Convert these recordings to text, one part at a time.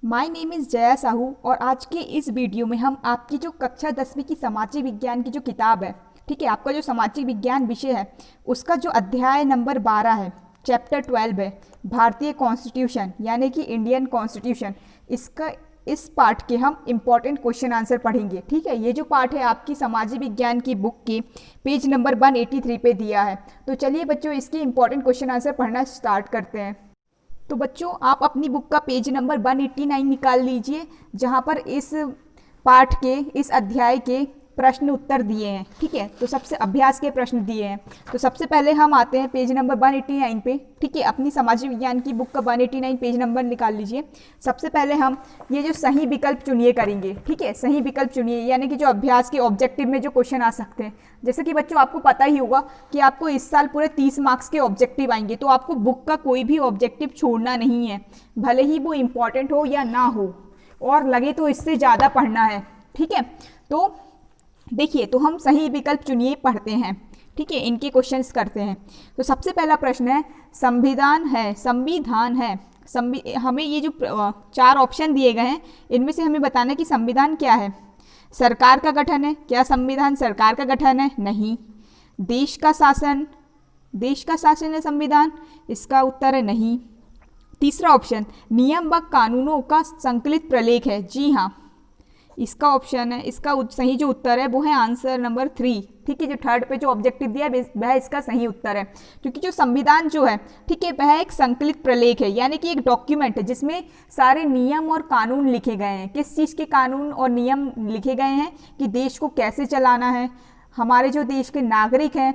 My name is Jaya Sahu और आज के इस वीडियो में हम आपकी जो कक्षा 10वीं की सामाजिक विज्ञान की जो किताब है, ठीक है, आपका जो सामाजिक विज्ञान विषय है उसका जो अध्याय नंबर 12 है, चैप्टर 12 है, भारतीय कॉन्स्टिट्यूशन यानी कि इंडियन कॉन्स्टिट्यूशन, इसका इस पार्ट के हम इम्पॉर्टेंट क्वेश्चन आंसर पढ़ेंगे। ठीक है, ये जो पार्ट है आपकी सामाजिक विज्ञान की बुक के पेज नंबर 183 पे दिया है। तो चलिए बच्चों, इसके इम्पॉर्टेंट क्वेश्चन आंसर पढ़ना स्टार्ट करते हैं। तो बच्चों, आप अपनी बुक का पेज नंबर 189 निकाल लीजिए, जहाँ पर इस पाठ के इस अध्याय के प्रश्न उत्तर दिए हैं। ठीक है, तो सबसे अभ्यास के प्रश्न दिए हैं। तो सबसे पहले हम आते हैं पेज नंबर 189 पे। ठीक है, अपनी सामाजिक विज्ञान की बुक का 189 पेज नंबर निकाल लीजिए। सबसे पहले हम ये जो सही विकल्प चुनिए करेंगे। ठीक है, सही विकल्प चुनिए यानी कि जो अभ्यास के ऑब्जेक्टिव में जो क्वेश्चन आ सकते हैं। जैसे कि बच्चों आपको पता ही होगा कि आपको इस साल पूरे 30 मार्क्स के ऑब्जेक्टिव आएंगे, तो आपको बुक का कोई भी ऑब्जेक्टिव छोड़ना नहीं है, भले ही वो इम्पॉर्टेंट हो या ना हो, और लगे तो इससे ज़्यादा पढ़ना है। ठीक है, तो देखिए, तो हम सही विकल्प चुनिए पढ़ते हैं। ठीक है, इनके क्वेश्चंस करते हैं। तो सबसे पहला प्रश्न है, संविधान है, संविधान है, हमें ये जो 4 ऑप्शन दिए गए हैं इनमें से हमें बताना है कि संविधान क्या है। सरकार का गठन है, क्या संविधान सरकार का गठन है? नहीं। देश का शासन, देश का शासन है संविधान, इसका उत्तर है नहीं। तीसरा ऑप्शन, नियम व कानूनों का संकलित प्रलेख है, जी हाँ, इसका ऑप्शन है। इसका सही जो उत्तर है वो है आंसर नंबर 3। ठीक है, जो थर्ड पे जो ऑब्जेक्टिव दिया है वह इसका सही उत्तर है, क्योंकि जो संविधान जो है, ठीक है, वह एक संकलित प्रलेख है, यानी कि एक डॉक्यूमेंट है जिसमें सारे नियम और कानून लिखे गए हैं। किस चीज़ के कानून और नियम लिखे गए हैं कि देश को कैसे चलाना है, हमारे जो देश के नागरिक हैं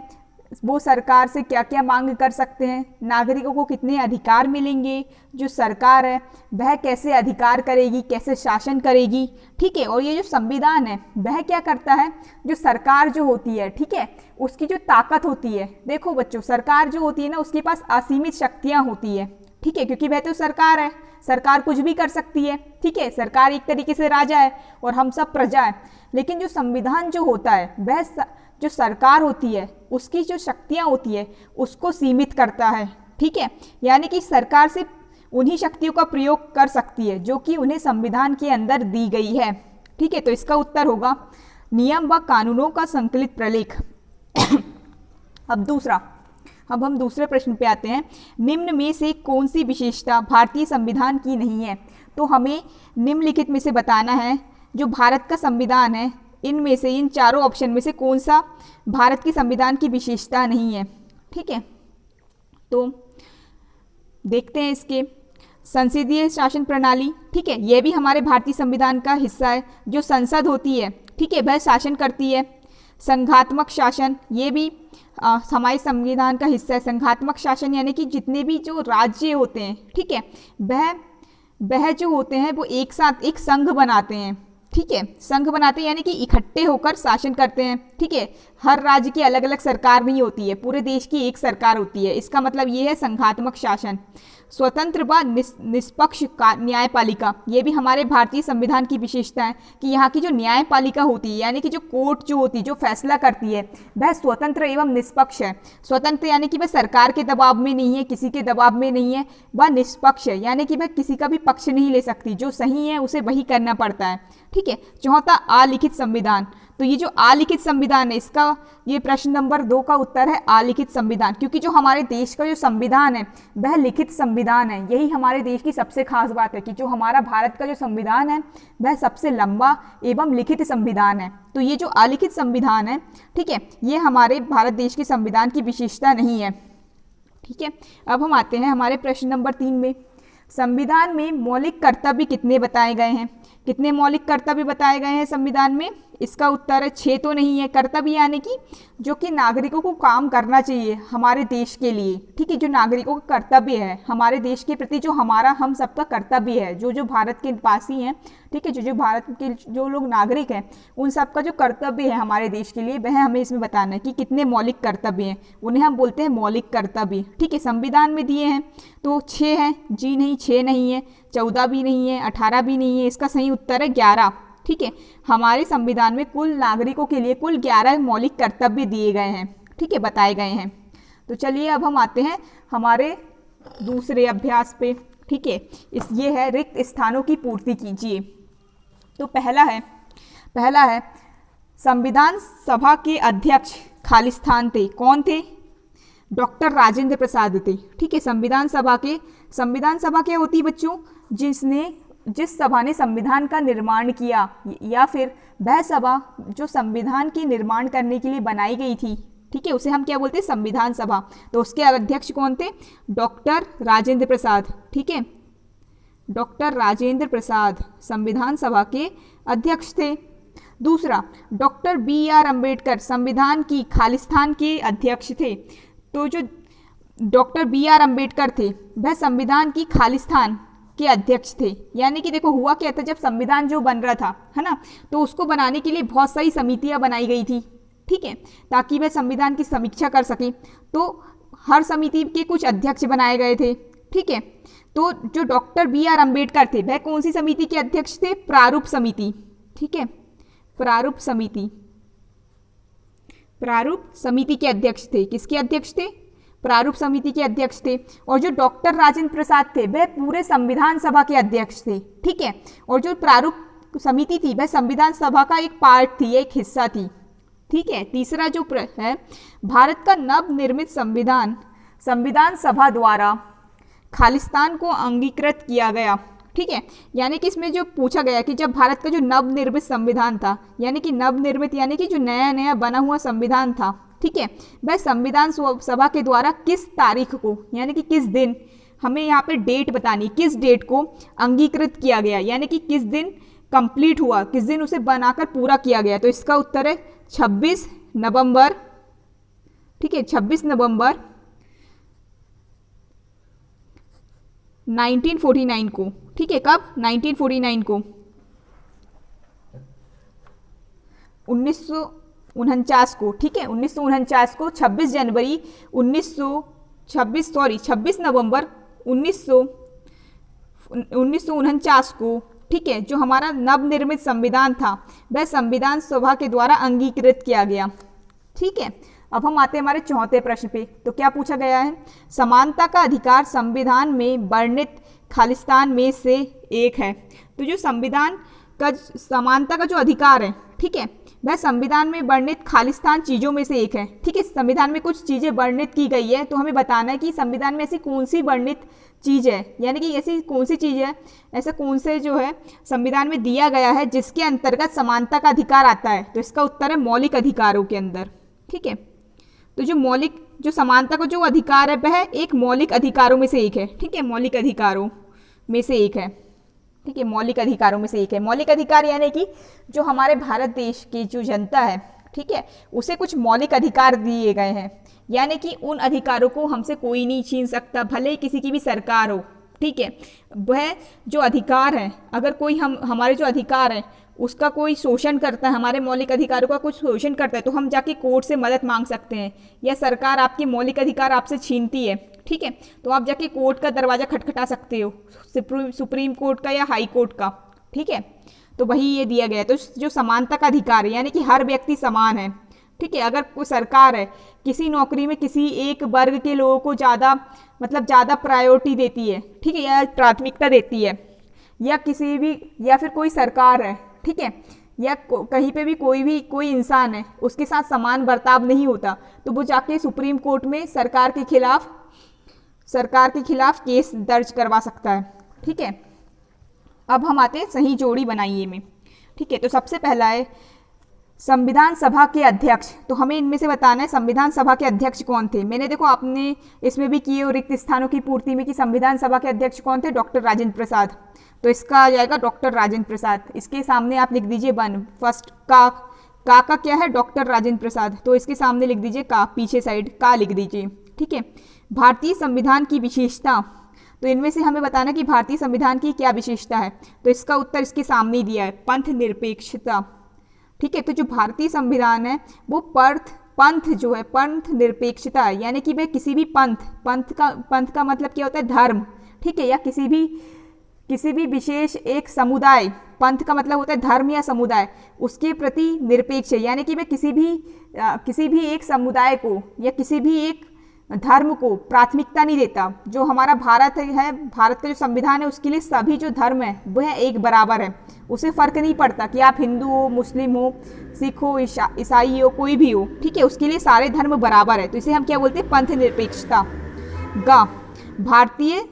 वो सरकार से क्या क्या मांग कर सकते हैं, नागरिकों को कितने अधिकार मिलेंगे, जो सरकार है वह कैसे अधिकार करेगी, कैसे शासन करेगी। ठीक है, और ये जो संविधान है वह क्या करता है, जो सरकार जो होती है, ठीक है, उसकी जो ताकत होती है, देखो बच्चों, सरकार जो होती है ना उसके पास असीमित शक्तियाँ होती है। ठीक है, क्योंकि वह तो सरकार है, सरकार कुछ भी कर सकती है। ठीक है, सरकार एक तरीके से राजा है और हम सब प्रजा है। लेकिन जो संविधान जो होता है वह जो सरकार होती है उसकी जो शक्तियाँ होती है उसको सीमित करता है। ठीक है, यानी कि सरकार सिर्फ उन्हीं शक्तियों का प्रयोग कर सकती है जो कि उन्हें संविधान के अंदर दी गई है। ठीक है, तो इसका उत्तर होगा नियम व कानूनों का संकलित प्रलेख। अब हम दूसरे प्रश्न पे आते हैं। निम्न में से कौन सी विशेषता भारतीय संविधान की नहीं है? तो हमें निम्नलिखित में से बताना है जो भारत का संविधान है, इनमें से, इन चारों ऑप्शन में से कौन सा भारत की संविधान की विशेषता नहीं है। ठीक है, तो देखते हैं इसके। संसदीय शासन प्रणाली, ठीक है, यह भी हमारे भारतीय संविधान का हिस्सा है। जो संसद होती है, ठीक है, वह शासन करती है। संघात्मक शासन, ये भी हमारे संविधान का हिस्सा है। संघात्मक शासन यानी कि जितने भी जो राज्य होते हैं, ठीक है, वह जो होते हैं वो एक साथ एक संघ बनाते हैं। ठीक है, संघ बनाते हैं यानी कि इकट्ठे होकर शासन करते हैं। ठीक है, हर राज्य की अलग अलग सरकार नहीं होती है, पूरे देश की एक सरकार होती है। इसका मतलब ये है संघात्मक शासन। स्वतंत्र व निष्पक्ष न्यायपालिका, ये भी हमारे भारतीय संविधान की विशेषता है कि यहाँ की जो न्यायपालिका होती है यानी कि जो कोर्ट जो होती है, जो फैसला करती है, वह स्वतंत्र एवं निष्पक्ष है। स्वतंत्र यानी कि वह सरकार के दबाव में नहीं है, किसी के दबाव में नहीं है। वह निष्पक्ष है यानी कि वह किसी का भी पक्ष नहीं ले सकती, जो सही है उसे वही करना पड़ता है। ठीक है, चौथा, अलिखित संविधान। तो ये जो अलिखित संविधान है, इसका ये प्रश्न नंबर 2 का उत्तर है अलिखित संविधान, क्योंकि जो हमारे देश का जो संविधान है वह लिखित संविधान है। यही हमारे देश की सबसे खास बात है कि जो हमारा भारत का जो संविधान है वह सबसे लंबा एवं लिखित संविधान है। तो ये जो अलिखित संविधान है, ठीक है, ये हमारे भारत देश के संविधान की विशेषता नहीं है। ठीक है, अब हम आते हैं हमारे प्रश्न नंबर 3 में। संविधान में मौलिक कर्तव्य कितने बताए गए हैं? कितने मौलिक कर्तव्य बताए गए हैं संविधान में? इसका उत्तर है 6 तो नहीं है। कर्तव्य यानी कि जो कि नागरिकों को काम करना चाहिए हमारे देश के लिए। ठीक है, जो नागरिकों का कर्तव्य है हमारे देश के प्रति, जो हमारा हम सबका कर्तव्य है, जो भारत के निवासी हैं, ठीक है, जो भारत के जो लोग नागरिक हैं, उन सबका जो कर्तव्य है हमारे देश के लिए, वह हमें इसमें बताना है कि कितने मौलिक कर्तव्य हैं। उन्हें हम बोलते हैं मौलिक कर्तव्य। ठीक है, संविधान में दिए हैं तो 6 हैं, जी नहीं, 6 नहीं है, 14 भी नहीं है, 18 भी नहीं है। इसका सही उत्तर है 11। ठीक है, हमारे संविधान में कुल नागरिकों के लिए कुल 11 मौलिक कर्तव्य दिए गए हैं। ठीक है, बताए गए हैं। तो चलिए अब हम आते हैं हमारे दूसरे अभ्यास पे। ठीक है, ये है रिक्त स्थानों की पूर्ति कीजिए। तो पहला है संविधान सभा के अध्यक्ष खालिस्तान थे। कौन थे? डॉक्टर राजेंद्र प्रसाद थे। ठीक है, संविधान सभा क्या होती है बच्चों? जिस सभा ने संविधान का निर्माण किया, या फिर वह सभा जो संविधान के निर्माण करने के लिए बनाई गई थी, ठीक है, उसे हम क्या बोलते हैं? संविधान सभा। तो उसके अध्यक्ष कौन थे? डॉक्टर राजेंद्र प्रसाद। ठीक है, डॉक्टर राजेंद्र प्रसाद संविधान सभा के अध्यक्ष थे। दूसरा, डॉक्टर BR अम्बेडकर संविधान की खालिस्तान के अध्यक्ष थे। तो जो डॉक्टर BR अम्बेडकर थे वह संविधान की खालिस्तान के अध्यक्ष थे। यानी कि देखो हुआ क्या था, जब संविधान जो बन रहा था, है ना, तो उसको बनाने के लिए बहुत सारी समितियां बनाई गई थी। ठीक है, ताकि वह संविधान की समीक्षा कर सके। तो हर समिति के कुछ अध्यक्ष बनाए गए थे। ठीक है, तो जो डॉक्टर BR अम्बेडकर थे वह कौन सी समिति के अध्यक्ष थे? प्रारूप समिति। ठीक है, प्रारूप समिति के अध्यक्ष थे। किसके अध्यक्ष थे? प्रारूप समिति के अध्यक्ष थे। और जो डॉक्टर राजेंद्र प्रसाद थे वह पूरे संविधान सभा के अध्यक्ष थे। ठीक है, और जो प्रारूप समिति थी वह संविधान सभा का एक पार्ट थी, एक हिस्सा थी। ठीक है, तीसरा जो है, भारत का नवनिर्मित संविधान सभा द्वारा खालिस्तान को अंगीकृत किया गया। ठीक है, यानी कि इसमें जो पूछा गया कि जब भारत का जो नवनिर्मित संविधान था, यानी कि नवनिर्मित यानी कि जो नया बना हुआ संविधान था, ठीक है, वह संविधान सभा के द्वारा किस तारीख को, यानी कि किस दिन, हमें यहाँ पे डेट बतानी, किस डेट को अंगीकृत किया गया, यानी कि किस दिन कंप्लीट हुआ, किस दिन उसे बनाकर पूरा किया गया। तो इसका उत्तर है 26 नवंबर। ठीक है, 26 नवंबर 1949 को। ठीक है, कब? 1949 को, 1949 को। ठीक है, 1949 को, 26 नवंबर 1949 को। ठीक है, जो हमारा नवनिर्मित संविधान था वह संविधान सभा के द्वारा अंगीकृत किया गया। ठीक है, अब हम आते हैं हमारे चौथे प्रश्न पे। तो क्या पूछा गया है? समानता का अधिकार संविधान में वर्णित खालिस्तान में से एक है। तो जो संविधान का समानता का जो अधिकार है, ठीक है, वह संविधान में वर्णित खालिस्तान चीज़ों में से एक है। ठीक है, संविधान में कुछ चीज़ें वर्णित की गई है, तो हमें बताना है कि संविधान में ऐसी कौन सी वर्णित चीज़ है, यानी कि ऐसी कौन सी चीज़ है, ऐसा कौन से जो है संविधान में दिया गया है जिसके अंतर्गत समानता का अधिकार आता है। तो इसका उत्तर है मौलिक अधिकारों के अंदर। ठीक है, तो जो समानता का जो अधिकार है वह एक मौलिक अधिकारों में से एक है। ठीक है, मौलिक अधिकारों में से एक है। ठीक है, मौलिक अधिकारों में से एक है। मौलिक अधिकार यानी कि जो हमारे भारत देश की जो जनता है, ठीक है, उसे कुछ मौलिक अधिकार दिए गए हैं, यानी कि उन अधिकारों को हमसे कोई नहीं छीन सकता, भले ही किसी की भी सरकार हो। ठीक है, वह जो अधिकार है, अगर कोई हमारे जो अधिकार है उसका कोई शोषण करता है, हमारे मौलिक अधिकारों का कुछ शोषण करता है, तो हम जाके कोर्ट से मदद मांग सकते हैं, या सरकार आपकी मौलिक अधिकार आपसे छीनती है, ठीक है, तो आप जाके कोर्ट का दरवाज़ा खटखटा सकते हो, सुप्रीम कोर्ट का या हाई कोर्ट का। ठीक है, तो वही ये दिया गया है। तो जो समानता का अधिकार है यानी कि हर व्यक्ति समान है। ठीक है, अगर कोई सरकार है किसी नौकरी में किसी एक वर्ग के लोगों को ज़्यादा प्रायोरिटी देती है, ठीक है, या प्राथमिकता देती है, या फिर कोई सरकार है, ठीक है, या कहीं पे भी कोई इंसान है उसके साथ समान बर्ताव नहीं होता, तो वो जाके सुप्रीम कोर्ट में सरकार के खिलाफ केस दर्ज करवा सकता है। ठीक है, अब हम आते हैं सही जोड़ी बनाइए में। ठीक है, तो सबसे पहला है संविधान सभा के अध्यक्ष। तो हमें इनमें से बताना है संविधान सभा के अध्यक्ष कौन थे। मैंने देखो आपने इसमें भी किए रिक्त स्थानों की पूर्ति में कि संविधान सभा के अध्यक्ष कौन थे? डॉक्टर राजेंद्र प्रसाद। तो इसका आ जाएगा डॉक्टर राजेंद्र प्रसाद। इसके सामने आप लिख दीजिए वन, फर्स्ट का क्या है? डॉक्टर राजेंद्र प्रसाद। तो इसके सामने लिख दीजिए का, पीछे साइड का लिख दीजिए। ठीक है, भारतीय संविधान की विशेषता। तो इनमें से हमें बताना कि भारतीय संविधान की क्या विशेषता है। तो इसका उत्तर इसके सामने ही दिया है, पंथ निरपेक्षता। ठीक है, तो जो भारतीय संविधान है वो पंथ जो है पंथ निरपेक्षता है, यानी कि वह किसी भी पंथ का मतलब क्या होता है? धर्म। ठीक है, या किसी भी विशेष एक समुदाय, पंथ का मतलब होता है धर्म या समुदाय, उसके प्रति निरपेक्ष है, यानी कि वह किसी भी एक समुदाय को या किसी भी एक धर्म को प्राथमिकता नहीं देता। जो हमारा भारत है, भारत का जो संविधान है, उसके लिए सभी जो धर्म है वह एक बराबर है। उसे फर्क नहीं पड़ता कि आप हिंदू हो, मुस्लिम हो, सिख हो, ईसाई हो, कोई भी हो, ठीक है, उसके लिए सारे धर्म बराबर है। तो इसे हम क्या बोलते हैं, पंथ निरपेक्षता। गा भारतीय,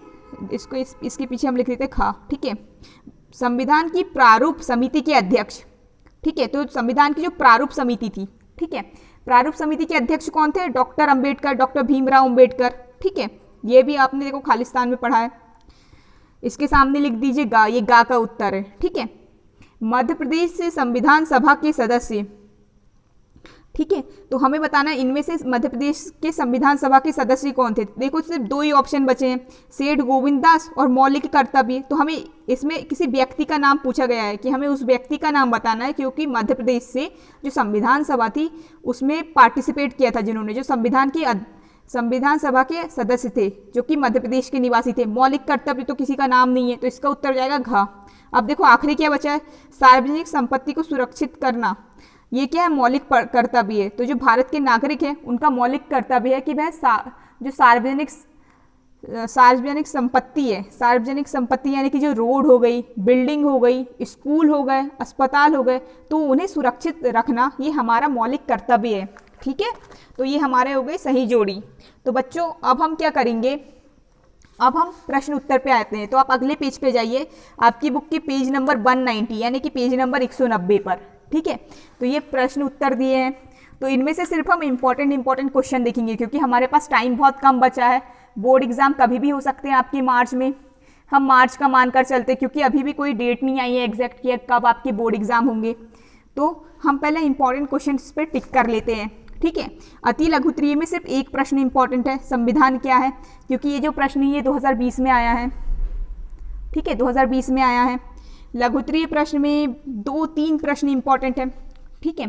इसको इसके पीछे हम लिख देते खा, ठीक है, संविधान की प्रारूप समिति के अध्यक्ष, ठीक है। तो संविधान की जो प्रारूप समिति थी, ठीक है, प्रारूप समिति के अध्यक्ष कौन थे, डॉक्टर अंबेडकर, डॉक्टर भीमराव अंबेडकर, ठीक है। ये भी आपने देखो खालिस्तान में पढ़ा है। इसके सामने लिख दीजिए गा, ये गा का उत्तर है, ठीक है। मध्य प्रदेश से संविधान सभा के सदस्य, ठीक है, तो हमें बताना है इनमें से मध्य प्रदेश के संविधान सभा के सदस्य कौन थे। देखो सिर्फ दो ही ऑप्शन बचे हैं, सेठ गोविंद दास और मौलिक कर्तव्य। तो हमें इसमें किसी व्यक्ति का नाम पूछा गया है कि हमें उस व्यक्ति का नाम बताना है, क्योंकि मध्य प्रदेश से जो संविधान सभा थी उसमें पार्टिसिपेट किया था जिन्होंने, जो संविधान सभा के सदस्य थे, जो कि मध्य प्रदेश के निवासी थे। मौलिक कर्तव्य तो किसी का नाम नहीं है, तो इसका उत्तर जाएगा घ। अब देखो आखिरी क्या बचा है, सार्वजनिक संपत्ति को सुरक्षित करना। ये क्या है, मौलिक कर्तव्य है। तो जो भारत के नागरिक हैं उनका मौलिक कर्तव्य है कि वह जो सार्वजनिक संपत्ति है, सार्वजनिक संपत्ति यानी कि जो रोड हो गई, बिल्डिंग हो गई, स्कूल हो गए, अस्पताल हो गए, तो उन्हें सुरक्षित रखना ये हमारा मौलिक कर्तव्य है, ठीक है। तो ये हमारे हो गई सही जोड़ी। तो बच्चों अब हम क्या करेंगे, अब हम प्रश्न उत्तर पे आते हैं। तो आप अगले पेज पे जाइए, आपकी बुक के पेज नंबर 190 यानी कि पेज नंबर 190 पर, ठीक है। तो ये प्रश्न उत्तर दिए हैं, तो इनमें से सिर्फ हम इंपॉर्टेंट क्वेश्चन देखेंगे, क्योंकि हमारे पास टाइम बहुत कम बचा है। बोर्ड एग्जाम कभी भी हो सकते हैं आपके मार्च में, हम मार्च का मानकर चलते, क्योंकि अभी भी कोई डेट नहीं आई है एग्जैक्ट कि कब आपके बोर्ड एग्जाम होंगे। तो हम पहले इंपॉर्टेंट क्वेश्चन पे टिक कर लेते हैं, ठीक है। अति लघुत्तरीय में सिर्फ एक प्रश्न इंपॉर्टेंट है, संविधान क्या है, क्योंकि ये जो प्रश्न ये 2020 में आया है, ठीक है, 2020 में आया है। लघुत्तरीय प्रश्न में 2-3 प्रश्न इंपॉर्टेंट है, ठीक है।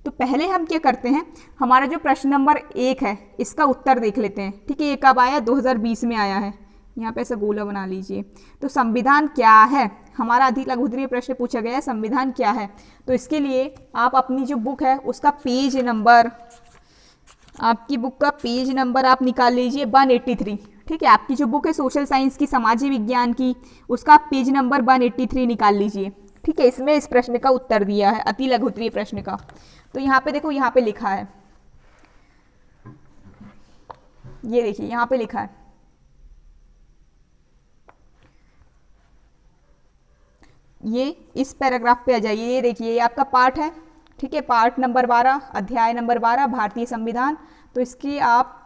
तो पहले हम क्या करते हैं, हमारा जो प्रश्न नंबर 1 है इसका उत्तर देख लेते हैं, ठीक है। ये कब आया, 2020 में आया है। यहाँ पे ऐसा गोला बना लीजिए। तो संविधान क्या है, हमारा अति लघुत्तरीय प्रश्न पूछा गया है, संविधान क्या है। तो इसके लिए आप अपनी जो बुक है उसका पेज नंबर, आपकी बुक का पेज नंबर आप निकाल लीजिए 183, ठीक है। आपकी जो बुक है सोशल साइंस की, सामाजिक विज्ञान की, उसका पेज नंबर 183 निकाल लीजिए, ठीक है। इसमें इस प्रश्न का उत्तर दिया है, अति लघुत्तरीय प्रश्न का। तो यहाँ पे देखो, यहाँ पे लिखा है, ये देखिए यहाँ पे लिखा है, ये इस पैराग्राफ पे आ जाइए, ये देखिए ये आपका पाठ है, ठीक है, पाठ नंबर 12, अध्याय नंबर 12, भारतीय संविधान। तो इसकी आप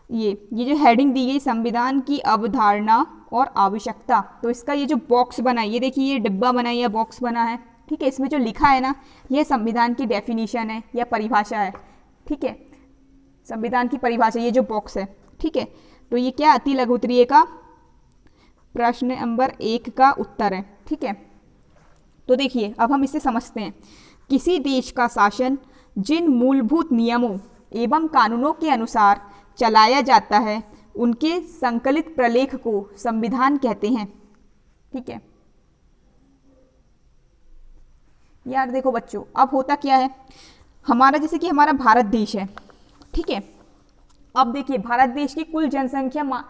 ये जो हेडिंग दी गई, संविधान की अवधारणा और आवश्यकता, तो इसका ये जो बॉक्स बना है, ये देखिए ये डिब्बा बना है या बॉक्स बना है, ठीक है। इसमें जो लिखा है ना, ये संविधान की डेफिनेशन है या परिभाषा है, ठीक है, संविधान की परिभाषा, ये जो बॉक्स है, ठीक है। तो ये क्या, अति लघुत्तरीय का प्रश्न नंबर 1 का उत्तर है, ठीक है। तो देखिए अब हम इसे समझते हैं। किसी देश का शासन जिन मूलभूत नियमों एवं कानूनों के अनुसार चलाया जाता है, उनके संकलित प्रलेख को संविधान कहते हैं, ठीक है। यार देखो बच्चों, अब होता क्या है, हमारा जैसे कि हमारा भारत देश है, ठीक है। अब देखिए भारत देश की कुल जनसंख्या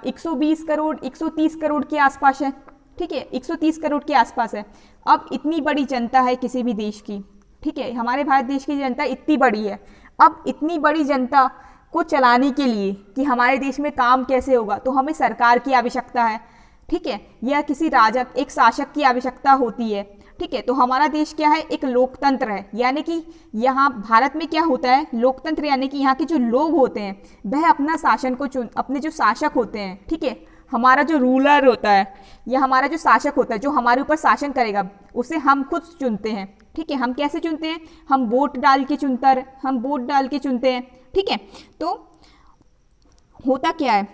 120 करोड़ 130 करोड़ के आसपास है, ठीक है, 130 करोड़ के आसपास है। अब इतनी बड़ी जनता है किसी भी देश की, ठीक है, हमारे भारत देश की जनता इतनी बड़ी है। अब इतनी बड़ी जनता को चलाने के लिए कि हमारे देश में काम कैसे होगा, तो हमें सरकार की आवश्यकता है, ठीक है, या किसी राजा, एक शासक की आवश्यकता होती है, ठीक है। तो हमारा देश क्या है, एक लोकतंत्र है, यानी कि यहाँ भारत में क्या होता है, लोकतंत्र, यानी कि यहाँ के जो लोग होते हैं वह अपना शासन को अपने जो शासक होते हैं, ठीक है, हमारा जो रूलर होता है या हमारा जो शासक होता है, जो हमारे ऊपर शासन करेगा, उसे हम खुद चुनते हैं, ठीक है। हम कैसे चुनते हैं, हम वोट डाल के चुनते हैं, ठीक है। तो होता क्या है,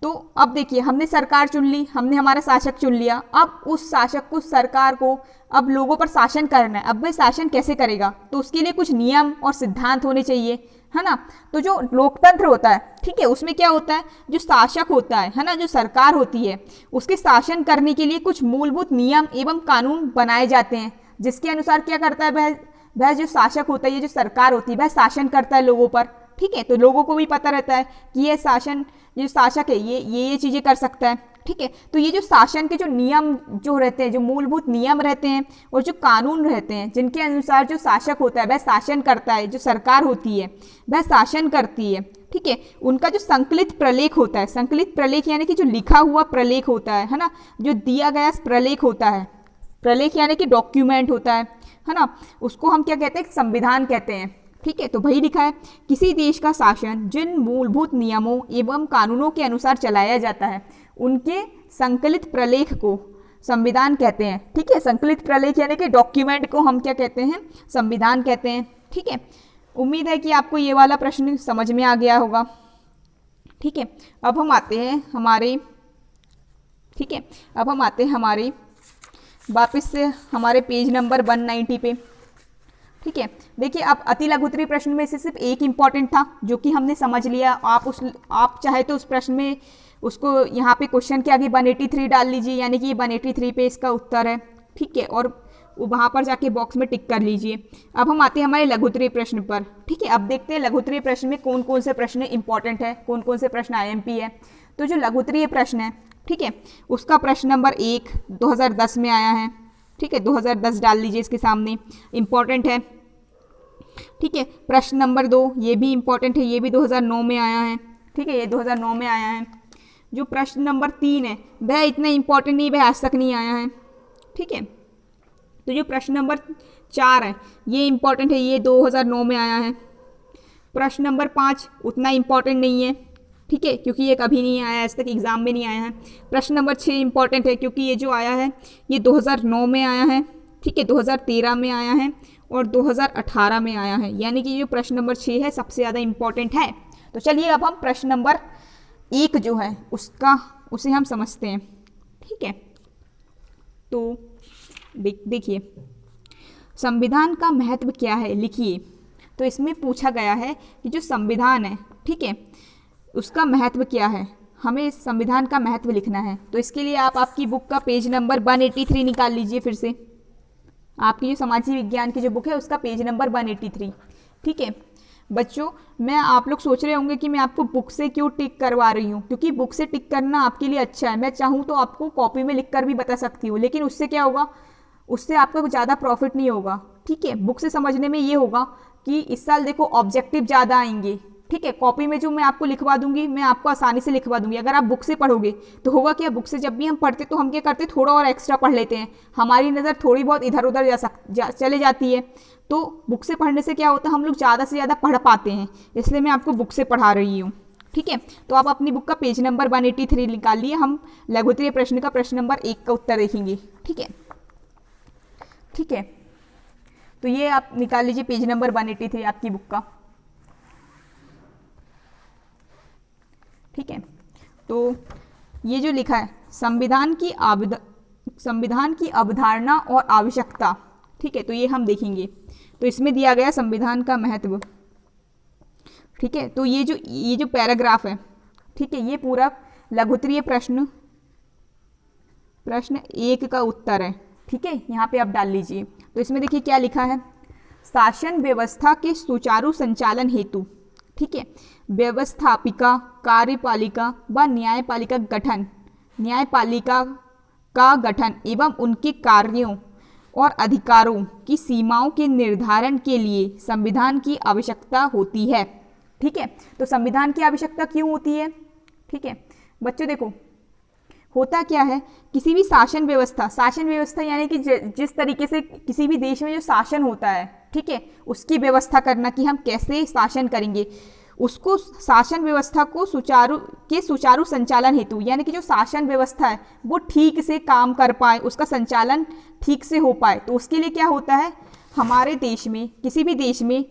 तो अब देखिए हमने सरकार चुन ली, हमने हमारा शासक चुन लिया, अब उस शासक को, सरकार को अब लोगों पर शासन करना है। अब वह शासन कैसे करेगा, तो उसके लिए कुछ नियम और सिद्धांत होने चाहिए, है ना। तो जो लोकतंत्र होता है, ठीक है, उसमें क्या होता है, जो शासक होता है ना, जो सरकार होती है, उसके शासन करने के लिए कुछ मूलभूत नियम एवं कानून बनाए जाते हैं, जिसके अनुसार क्या करता है वह जो शासक होता है, ये जो सरकार होती है, वह शासन करता है लोगों पर, ठीक है, तो लोगों को भी पता रहता है कि ये शासन, ये शासक है, ये चीज़ें कर सकता है। ठीक है, तो ये जो शासन के जो नियम जो रहते हैं, जो मूलभूत नियम रहते हैं और जो कानून रहते हैं, जिनके अनुसार जो शासक होता है वह शासन करता है, जो सरकार होती है वह शासन करती है। ठीक है, उनका जो संकलित प्रलेख होता है, संकलित प्रलेख यानी कि जो लिखा हुआ प्रलेख होता है ना, जो दिया गया प्रलेख होता है, प्रलेख यानी कि डॉक्यूमेंट होता है ना, उसको हम क्या कहते हैं, संविधान कहते हैं। ठीक है, तो वही लिखा है, किसी देश का शासन जिन मूलभूत नियमों एवं कानूनों के अनुसार चलाया जाता है उनके संकलित प्रलेख को संविधान कहते हैं। ठीक है, संकलित प्रलेख यानी कि डॉक्यूमेंट को हम क्या कहते हैं, संविधान कहते हैं। ठीक है, उम्मीद है कि आपको ये वाला प्रश्न समझ में आ गया होगा। ठीक है, अब हम आते हैं हमारे, ठीक है, अब हम आते हैं हमारे वापस से हमारे पेज नंबर 190 पे। ठीक है, देखिए अब अति लघुत्तरीय प्रश्न में से सिर्फ एक इम्पॉर्टेंट था जो कि हमने समझ लिया। आप चाहे तो उस प्रश्न में उसको यहाँ पे क्वेश्चन के आगे 183 डाल लीजिए, यानी कि ये 183 पे इसका उत्तर है। ठीक है, और वहाँ पर जाके बॉक्स में टिक कर लीजिए। अब हम आते हैं हमारे लघुत्तरीय प्रश्न पर। ठीक है, अब देखते हैं लघुत्तरीय प्रश्न में कौन कौन से प्रश्न इंपॉर्टेंट है, कौन कौन से प्रश्न IMP है। तो जो लघुत्तरीय प्रश्न है, ठीक है, उसका प्रश्न नंबर 1 2010 में आया है। ठीक है, 2010 डाल लीजिए इसके सामने, इंपॉर्टेंट है। ठीक है, प्रश्न नंबर 2 ये भी इंपॉर्टेंट है, ये भी 2009 में आया है। ठीक है, ये 2009 में आया है। जो प्रश्न नंबर 3 है वह इतना इंपॉर्टेंट नहीं, वह आज तक नहीं आया है। ठीक है, तो जो प्रश्न नंबर 4 है ये इंपॉर्टेंट है, ये 2009 में आया है। प्रश्न नंबर 5 उतना इंपॉर्टेंट नहीं है, ठीक है, क्योंकि ये कभी नहीं आया, आज तक एग्जाम में नहीं आया है। प्रश्न नंबर 6 इंपॉर्टेंट है क्योंकि ये जो आया है ये 2009 में आया है। ठीक है, 2013 में आया है और 2018 में आया है, यानी कि जो प्रश्न नंबर 6 है सबसे ज़्यादा इंपॉर्टेंट है। तो चलिए अब हम प्रश्न नंबर 1 जो है उसे हम समझते हैं। ठीक है, तो देखिए संविधान का महत्व क्या है, लिखिए। तो इसमें पूछा गया है कि जो संविधान है, ठीक है, उसका महत्व क्या है, हमें संविधान का महत्व लिखना है। तो इसके लिए आप आपकी बुक का पेज नंबर 183 निकाल लीजिए। फिर से आपकी जो सामाजिक विज्ञान की जो बुक है उसका पेज नंबर 183। ठीक है बच्चों, मैं आप लोग सोच रहे होंगे कि मैं आपको बुक से क्यों टिक करवा रही हूँ, क्योंकि बुक से टिक करना आपके लिए अच्छा है। मैं चाहूँ तो आपको कॉपी में लिख कर भी बता सकती हूँ, लेकिन उससे क्या होगा, उससे आपको ज़्यादा प्रॉफिट नहीं होगा। ठीक है, बुक से समझने में ये होगा कि इस साल देखो ऑब्जेक्टिव ज़्यादा आएंगे। ठीक है, कॉपी में जो मैं आपको लिखवा दूंगी मैं आपको आसानी से लिखवा दूंगी। अगर आप बुक से पढ़ोगे तो होगा क्या, बुक से जब भी हम पढ़ते तो हम क्या करते, थोड़ा और एक्स्ट्रा पढ़ लेते हैं, हमारी नज़र थोड़ी बहुत इधर उधर चले जाती है। तो बुक से पढ़ने से क्या होता है, हम लोग ज़्यादा से ज़्यादा पढ़ पाते हैं, इसलिए मैं आपको बुक से पढ़ा रही हूँ। ठीक है, तो आप अपनी बुक का पेज नंबर 183 निकाल लिए। हम लघुत्तरीय प्रश्न का प्रश्न नंबर 1 का उत्तर देखेंगे। ठीक है, ठीक है, तो ये आप निकाल लीजिए पेज नंबर 183 आपकी बुक का। ठीक है, तो ये जो लिखा है संविधान की अवधारणा और आवश्यकता। ठीक है, तो ये हम देखेंगे। तो इसमें दिया गया संविधान का महत्व। ठीक है, तो ये जो पैराग्राफ है, ठीक है, ये पूरा लघुत्तरीय प्रश्न 1 का उत्तर है। ठीक है, यहाँ पे आप डाल लीजिए। तो इसमें देखिए क्या लिखा है, शासन व्यवस्था के सुचारू संचालन हेतु, ठीक है, व्यवस्थापिका, कार्यपालिका व न्यायपालिका का गठन एवं उनके कार्यों और अधिकारों की सीमाओं के निर्धारण के लिए संविधान की आवश्यकता होती है। ठीक है, तो संविधान की आवश्यकता क्यों होती है? ठीक है बच्चों, देखो होता क्या है, किसी भी शासन व्यवस्था यानी कि जिस तरीके से किसी भी देश में जो शासन होता है, ठीक है, उसकी व्यवस्था करना कि हम कैसे शासन करेंगे, उसको शासन व्यवस्था को सुचारू संचालन हेतु, यानी कि जो शासन व्यवस्था है वो ठीक से काम कर पाए, उसका संचालन ठीक से हो पाए, तो उसके लिए क्या होता है, हमारे देश में, किसी भी देश में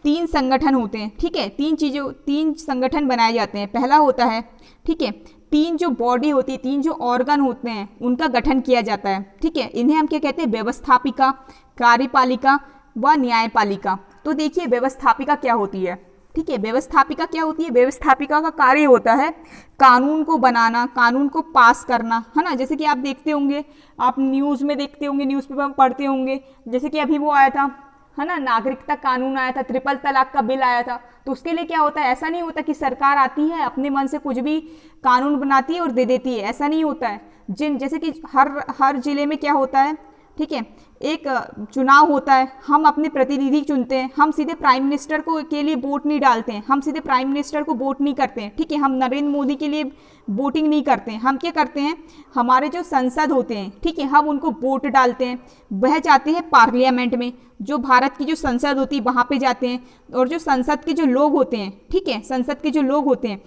तीन संगठन होते हैं। ठीक है, तीन संगठन बनाए जाते हैं। पहला होता है, ठीक है, 3 जो बॉडी होती है, 3 जो ऑर्गन होते हैं उनका गठन किया जाता है। ठीक है, इन्हें हम क्या कहते हैं, व्यवस्थापिका, कार्यपालिका व न्यायपालिका। तो देखिए व्यवस्थापिका क्या होती है। ठीक है, व्यवस्थापिका क्या होती है, व्यवस्थापिका का कार्य होता है कानून को बनाना, कानून को पास करना, है ना। जैसे कि आप देखते होंगे, आप न्यूज़ में देखते होंगे, न्यूज़पेपर में पढ़ते होंगे, जैसे कि अभी वो आया था, है ना, नागरिकता कानून आया था, ट्रिपल तलाक का बिल आया था। तो उसके लिए क्या होता है, ऐसा नहीं होता कि सरकार आती है अपने मन से कुछ भी कानून बनाती है और दे देती है, ऐसा नहीं होता है। जैसे कि हर जिले में क्या होता है, ठीक है, एक चुनाव होता है, हम अपने प्रतिनिधि चुनते हैं, हम सीधे प्राइम मिनिस्टर को के लिए वोट नहीं डालते हैं, हम सीधे प्राइम मिनिस्टर को वोट नहीं करते हैं, ठीक है, हम नरेंद्र मोदी के लिए वोटिंग नहीं करते हैं। हम क्या करते हैं, हमारे जो संसद होते हैं, ठीक है, हम उनको वोट डालते हैं, वह जाते हैं पार्लियामेंट में, जो भारत की जो संसद होती है वहाँ पे जाते हैं। और जो संसद के जो लोग होते हैं, ठीक है, संसद के जो लोग होते हैं,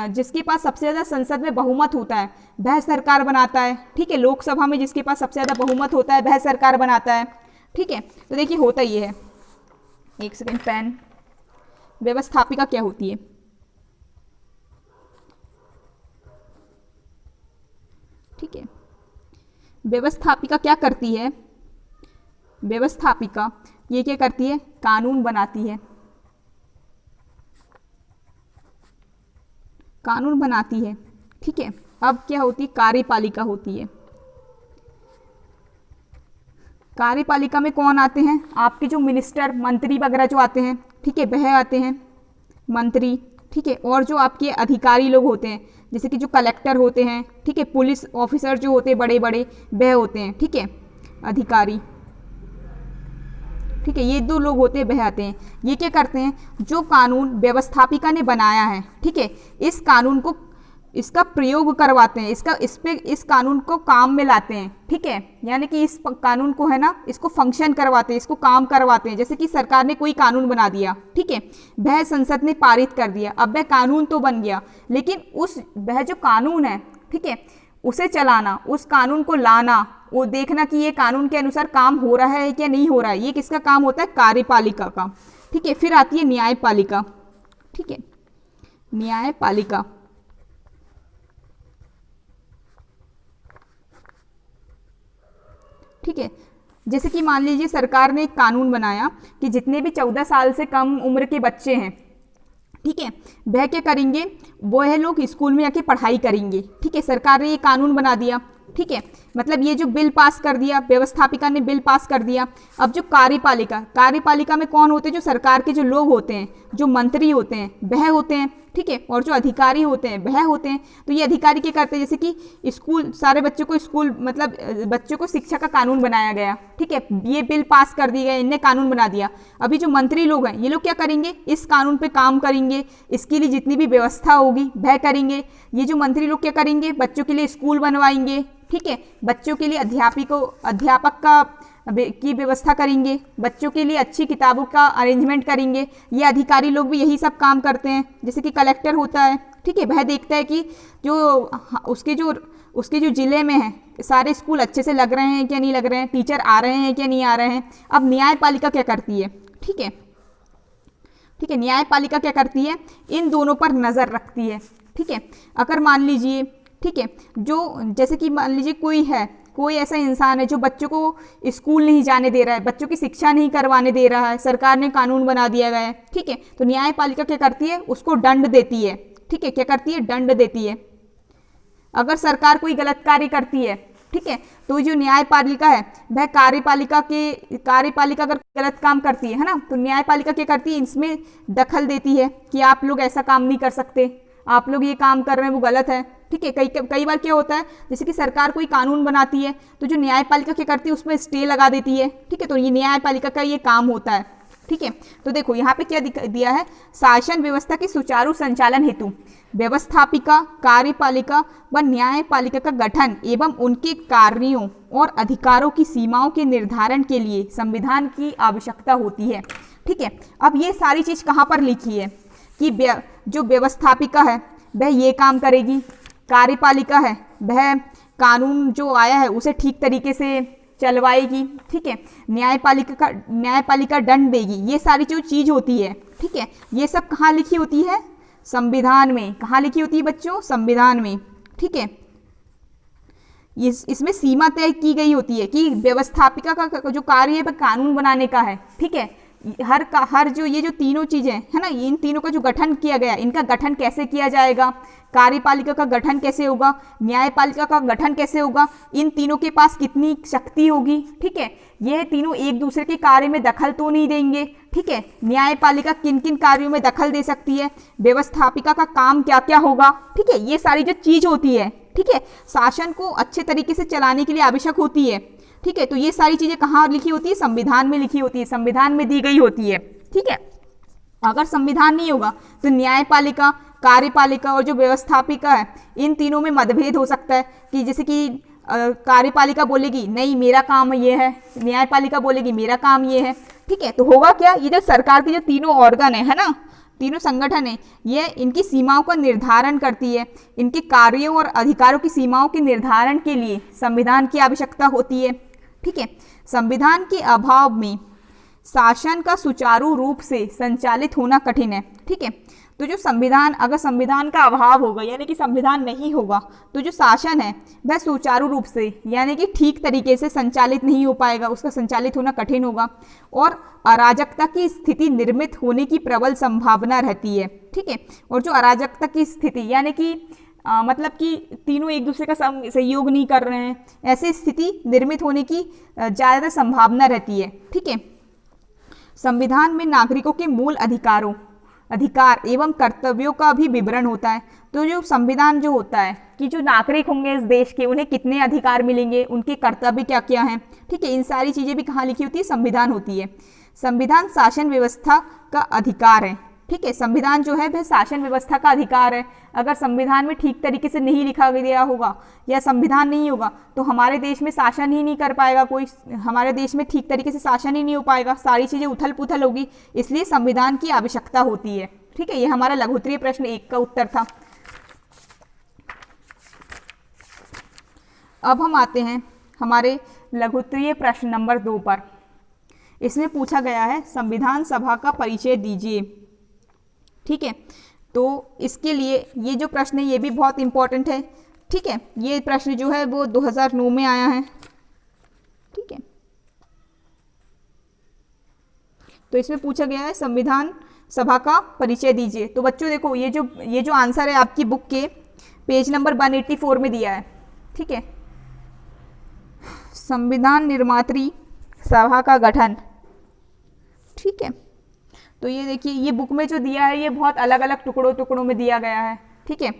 जिसके पास सबसे ज़्यादा संसद में बहुमत होता है वह सरकार बनाता है, ठीक है, लोकसभा में जिसके पास सबसे ज़्यादा बहुमत होता है वह सरकार बनाता है, ठीक है। तो देखिए होता ये है, एक सेकेंड पेन, व्यवस्थापिका क्या होती है, ठीक है, व्यवस्थापिका क्या करती है, व्यवस्थापिका ये क्या करती है, कानून बनाती है, कानून बनाती है, ठीक है। अब क्या होती है, कार्यपालिका होती है। कार्यपालिका में कौन आते हैं, आपके जो मिनिस्टर मंत्री वगैरह जो आते हैं, ठीक है, वह आते हैं मंत्री, ठीक है। और जो आपके अधिकारी लोग होते हैं, जैसे कि जो कलेक्टर होते हैं, ठीक है, पुलिस ऑफिसर जो होते हैं बड़े बड़े वह होते हैं, ठीक है, अधिकारी, ठीक है, ये दो लोग होते हैं वह आते हैं। ये क्या करते हैं, जो कानून व्यवस्थापिका ने बनाया है, ठीक है, इस कानून को, इसका प्रयोग करवाते हैं, इस कानून को काम में लाते हैं, ठीक है, यानी कि इस कानून को है ना, इसको फंक्शन करवाते हैं, इसको काम करवाते हैं। जैसे कि सरकार ने कोई कानून बना दिया, ठीक है, वह संसद ने पारित कर दिया, अब वह कानून तो बन गया, लेकिन वह जो कानून है, ठीक है, उसे चलाना, उस कानून को लाना, वो देखना कि ये कानून के अनुसार काम हो रहा है क्या नहीं हो रहा है, ये किसका काम होता है, कार्यपालिका का, ठीक है। फिर आती है न्यायपालिका, ठीक है, न्यायपालिका, ठीक है। जैसे कि मान लीजिए सरकार ने एक कानून बनाया कि जितने भी 14 साल से कम उम्र के बच्चे हैं, ठीक है, वह क्या करेंगे, वह लोग स्कूल में आके पढ़ाई करेंगे, ठीक है, सरकार ने ये कानून बना दिया, ठीक है, मतलब ये जो बिल पास कर दिया, व्यवस्थापिका ने बिल पास कर दिया। अब जो कार्यपालिका में कौन होते हैं, जो सरकार के जो लोग होते हैं, जो मंत्री होते हैं वह होते हैं, ठीक है, और जो अधिकारी होते हैं वह होते हैं। तो ये अधिकारी क्या करते हैं, जैसे कि स्कूल, सारे बच्चों को स्कूल, मतलब बच्चों को शिक्षा का कानून बनाया गया, ठीक है, ये बिल पास कर दिए गए, इनने कानून बना दिया। अभी जो मंत्री लोग हैं ये लोग क्या करेंगे, इस कानून पे काम करेंगे, इसके लिए जितनी भी व्यवस्था होगी वह करेंगे। ये जो मंत्री लोग क्या करेंगे, बच्चों के लिए स्कूल बनवाएंगे, ठीक है, बच्चों के लिए अध्यापक की व्यवस्था करेंगे, बच्चों के लिए अच्छी किताबों का अरेंजमेंट करेंगे। ये अधिकारी लोग भी यही सब काम करते हैं। जैसे कि कलेक्टर होता है, ठीक है, वह देखता है कि जो उसके जो जिले में है सारे स्कूल अच्छे से लग रहे हैं क्या नहीं लग रहे हैं, टीचर आ रहे हैं क्या नहीं आ रहे हैं। अब न्यायपालिका क्या करती है, ठीक है, ठीक है, न्यायपालिका क्या करती है, इन दोनों पर नज़र रखती है, ठीक है। अगर मान लीजिए, ठीक है, जो जैसे कि मान लीजिए कोई ऐसा इंसान है जो बच्चों को स्कूल नहीं जाने दे रहा है, बच्चों की शिक्षा नहीं करवाने दे रहा है, सरकार ने कानून बना दिया गया है, ठीक है, तो न्यायपालिका क्या करती है, उसको दंड देती है, ठीक है, क्या करती है, दंड देती है। अगर सरकार कोई गलत कार्य करती है, ठीक है, तो जो न्यायपालिका है वह कार्यपालिका अगर गलत काम करती है ना, तो न्यायपालिका क्या करती है, इसमें दखल देती है कि आप लोग ऐसा काम नहीं कर सकते, आप लोग ये काम कर रहे हैं वो गलत है, ठीक है। कई बार क्या होता है, जैसे कि सरकार कोई कानून बनाती है तो जो न्यायपालिका क्या करती है उसमें स्टे लगा देती है, ठीक है, तो ये न्यायपालिका का ये काम होता है, ठीक है। तो देखो यहाँ पे क्या दिया है, शासन व्यवस्था के सुचारू संचालन हेतु व्यवस्थापिका, कार्यपालिका व न्यायपालिका का गठन एवं उनके कार्यों और अधिकारों की सीमाओं के निर्धारण के लिए संविधान की आवश्यकता होती है, ठीक है। अब ये सारी चीज कहाँ पर लिखी है कि जो व्यवस्थापिका है वह ये काम करेगी, कार्यपालिका है वह कानून जो आया है उसे ठीक तरीके से चलवाएगी, ठीक है, न्यायपालिका दंड देगी। ये सारी जो चीज होती है, ठीक है, ये सब कहाँ लिखी होती है, संविधान में। कहाँ लिखी होती है बच्चों, संविधान में, ठीक है। इसमें सीमा तय की गई होती है कि व्यवस्थापिका का जो कार्य है वह कानून बनाने का है, ठीक है, हर जो ये जो तीनों चीज़ें है ना, इन तीनों का जो गठन किया गया, इनका गठन कैसे किया जाएगा, कार्यपालिका का गठन कैसे होगा, न्यायपालिका का गठन कैसे होगा, इन तीनों के पास कितनी शक्ति होगी, ठीक है, यह तीनों एक दूसरे के कार्य में दखल तो नहीं देंगे, ठीक है, न्यायपालिका किन किन कार्यों में दखल दे सकती है, व्यवस्थापिका का काम क्या क्या होगा, ठीक है, ये सारी जो चीज होती है, ठीक है, शासन को अच्छे तरीके से चलाने के लिए आवश्यक होती है, ठीक है, तो ये सारी चीजें कहाँ लिखी होती है, संविधान में लिखी होती है, संविधान में दी गई होती है, ठीक है। अगर संविधान नहीं होगा तो न्यायपालिका, कार्यपालिका और जो व्यवस्थापिका है, इन तीनों में मतभेद हो सकता है कि जैसे कि कार्यपालिका बोलेगी नहीं मेरा काम ये है, न्यायपालिका बोलेगी मेरा काम ये है, ठीक है, तो होगा क्या, ये जो सरकार के जो तीनों ऑर्गन है ना, तीनों संगठन है, ये इनकी सीमाओं का निर्धारण करती है, इनके कार्यों और अधिकारों की सीमाओं के निर्धारण के लिए संविधान की आवश्यकता होती है, ठीक है। संविधान के अभाव में शासन का सुचारू रूप से संचालित होना कठिन है, ठीक है, तो जो संविधान, अगर संविधान का अभाव होगा यानी कि संविधान नहीं होगा तो जो शासन है वह सुचारू रूप से यानी कि ठीक तरीके से संचालित नहीं हो पाएगा, उसका संचालित होना कठिन होगा और अराजकता की स्थिति निर्मित होने की प्रबल संभावना रहती है, ठीक है। और जो अराजकता की स्थिति यानी कि मतलब कि तीनों एक दूसरे का सहयोग नहीं कर रहे हैं, ऐसी स्थिति निर्मित होने की ज़्यादा संभावना रहती है, ठीक है। संविधान में नागरिकों के मूल अधिकार एवं कर्तव्यों का भी विवरण होता है। तो जो संविधान जो होता है कि जो नागरिक होंगे इस देश के, उन्हें कितने अधिकार मिलेंगे, उनके कर्तव्य क्या क्या हैं, ठीक है, इन सारी चीज़ें भी कहाँ लिखी होती है, संविधान होती है। संविधान शासन व्यवस्था का अधिकार है, ठीक है, संविधान जो है वह शासन व्यवस्था का अधिकार है। अगर संविधान में ठीक तरीके से नहीं लिखा गया होगा या संविधान नहीं होगा तो हमारे देश में शासन ही नहीं कर पाएगा कोई, हमारे देश में ठीक तरीके से शासन ही नहीं हो पाएगा, सारी चीज़ें उथल पुथल होगी, इसलिए संविधान की आवश्यकता होती है, ठीक है। ये हमारा लघुत्तरीय प्रश्न 1 का उत्तर था। अब हम आते हैं हमारे लघुत्तरीय प्रश्न नंबर 2 पर। इसमें पूछा गया है संविधान सभा का परिचय दीजिए, ठीक है, तो इसके लिए ये जो प्रश्न है ये भी बहुत इंपॉर्टेंट है, ठीक है, ये प्रश्न जो है वो 2009 में आया है, ठीक है। तो इसमें पूछा गया है संविधान सभा का परिचय दीजिए। तो बच्चों देखो ये जो आंसर है आपकी बुक के पेज नंबर 184 में दिया है, ठीक है, संविधान निर्मात्री सभा का गठन, ठीक है। तो ये देखिए ये बुक में जो दिया है ये बहुत अलग अलग टुकड़ों में दिया गया है, ठीक है।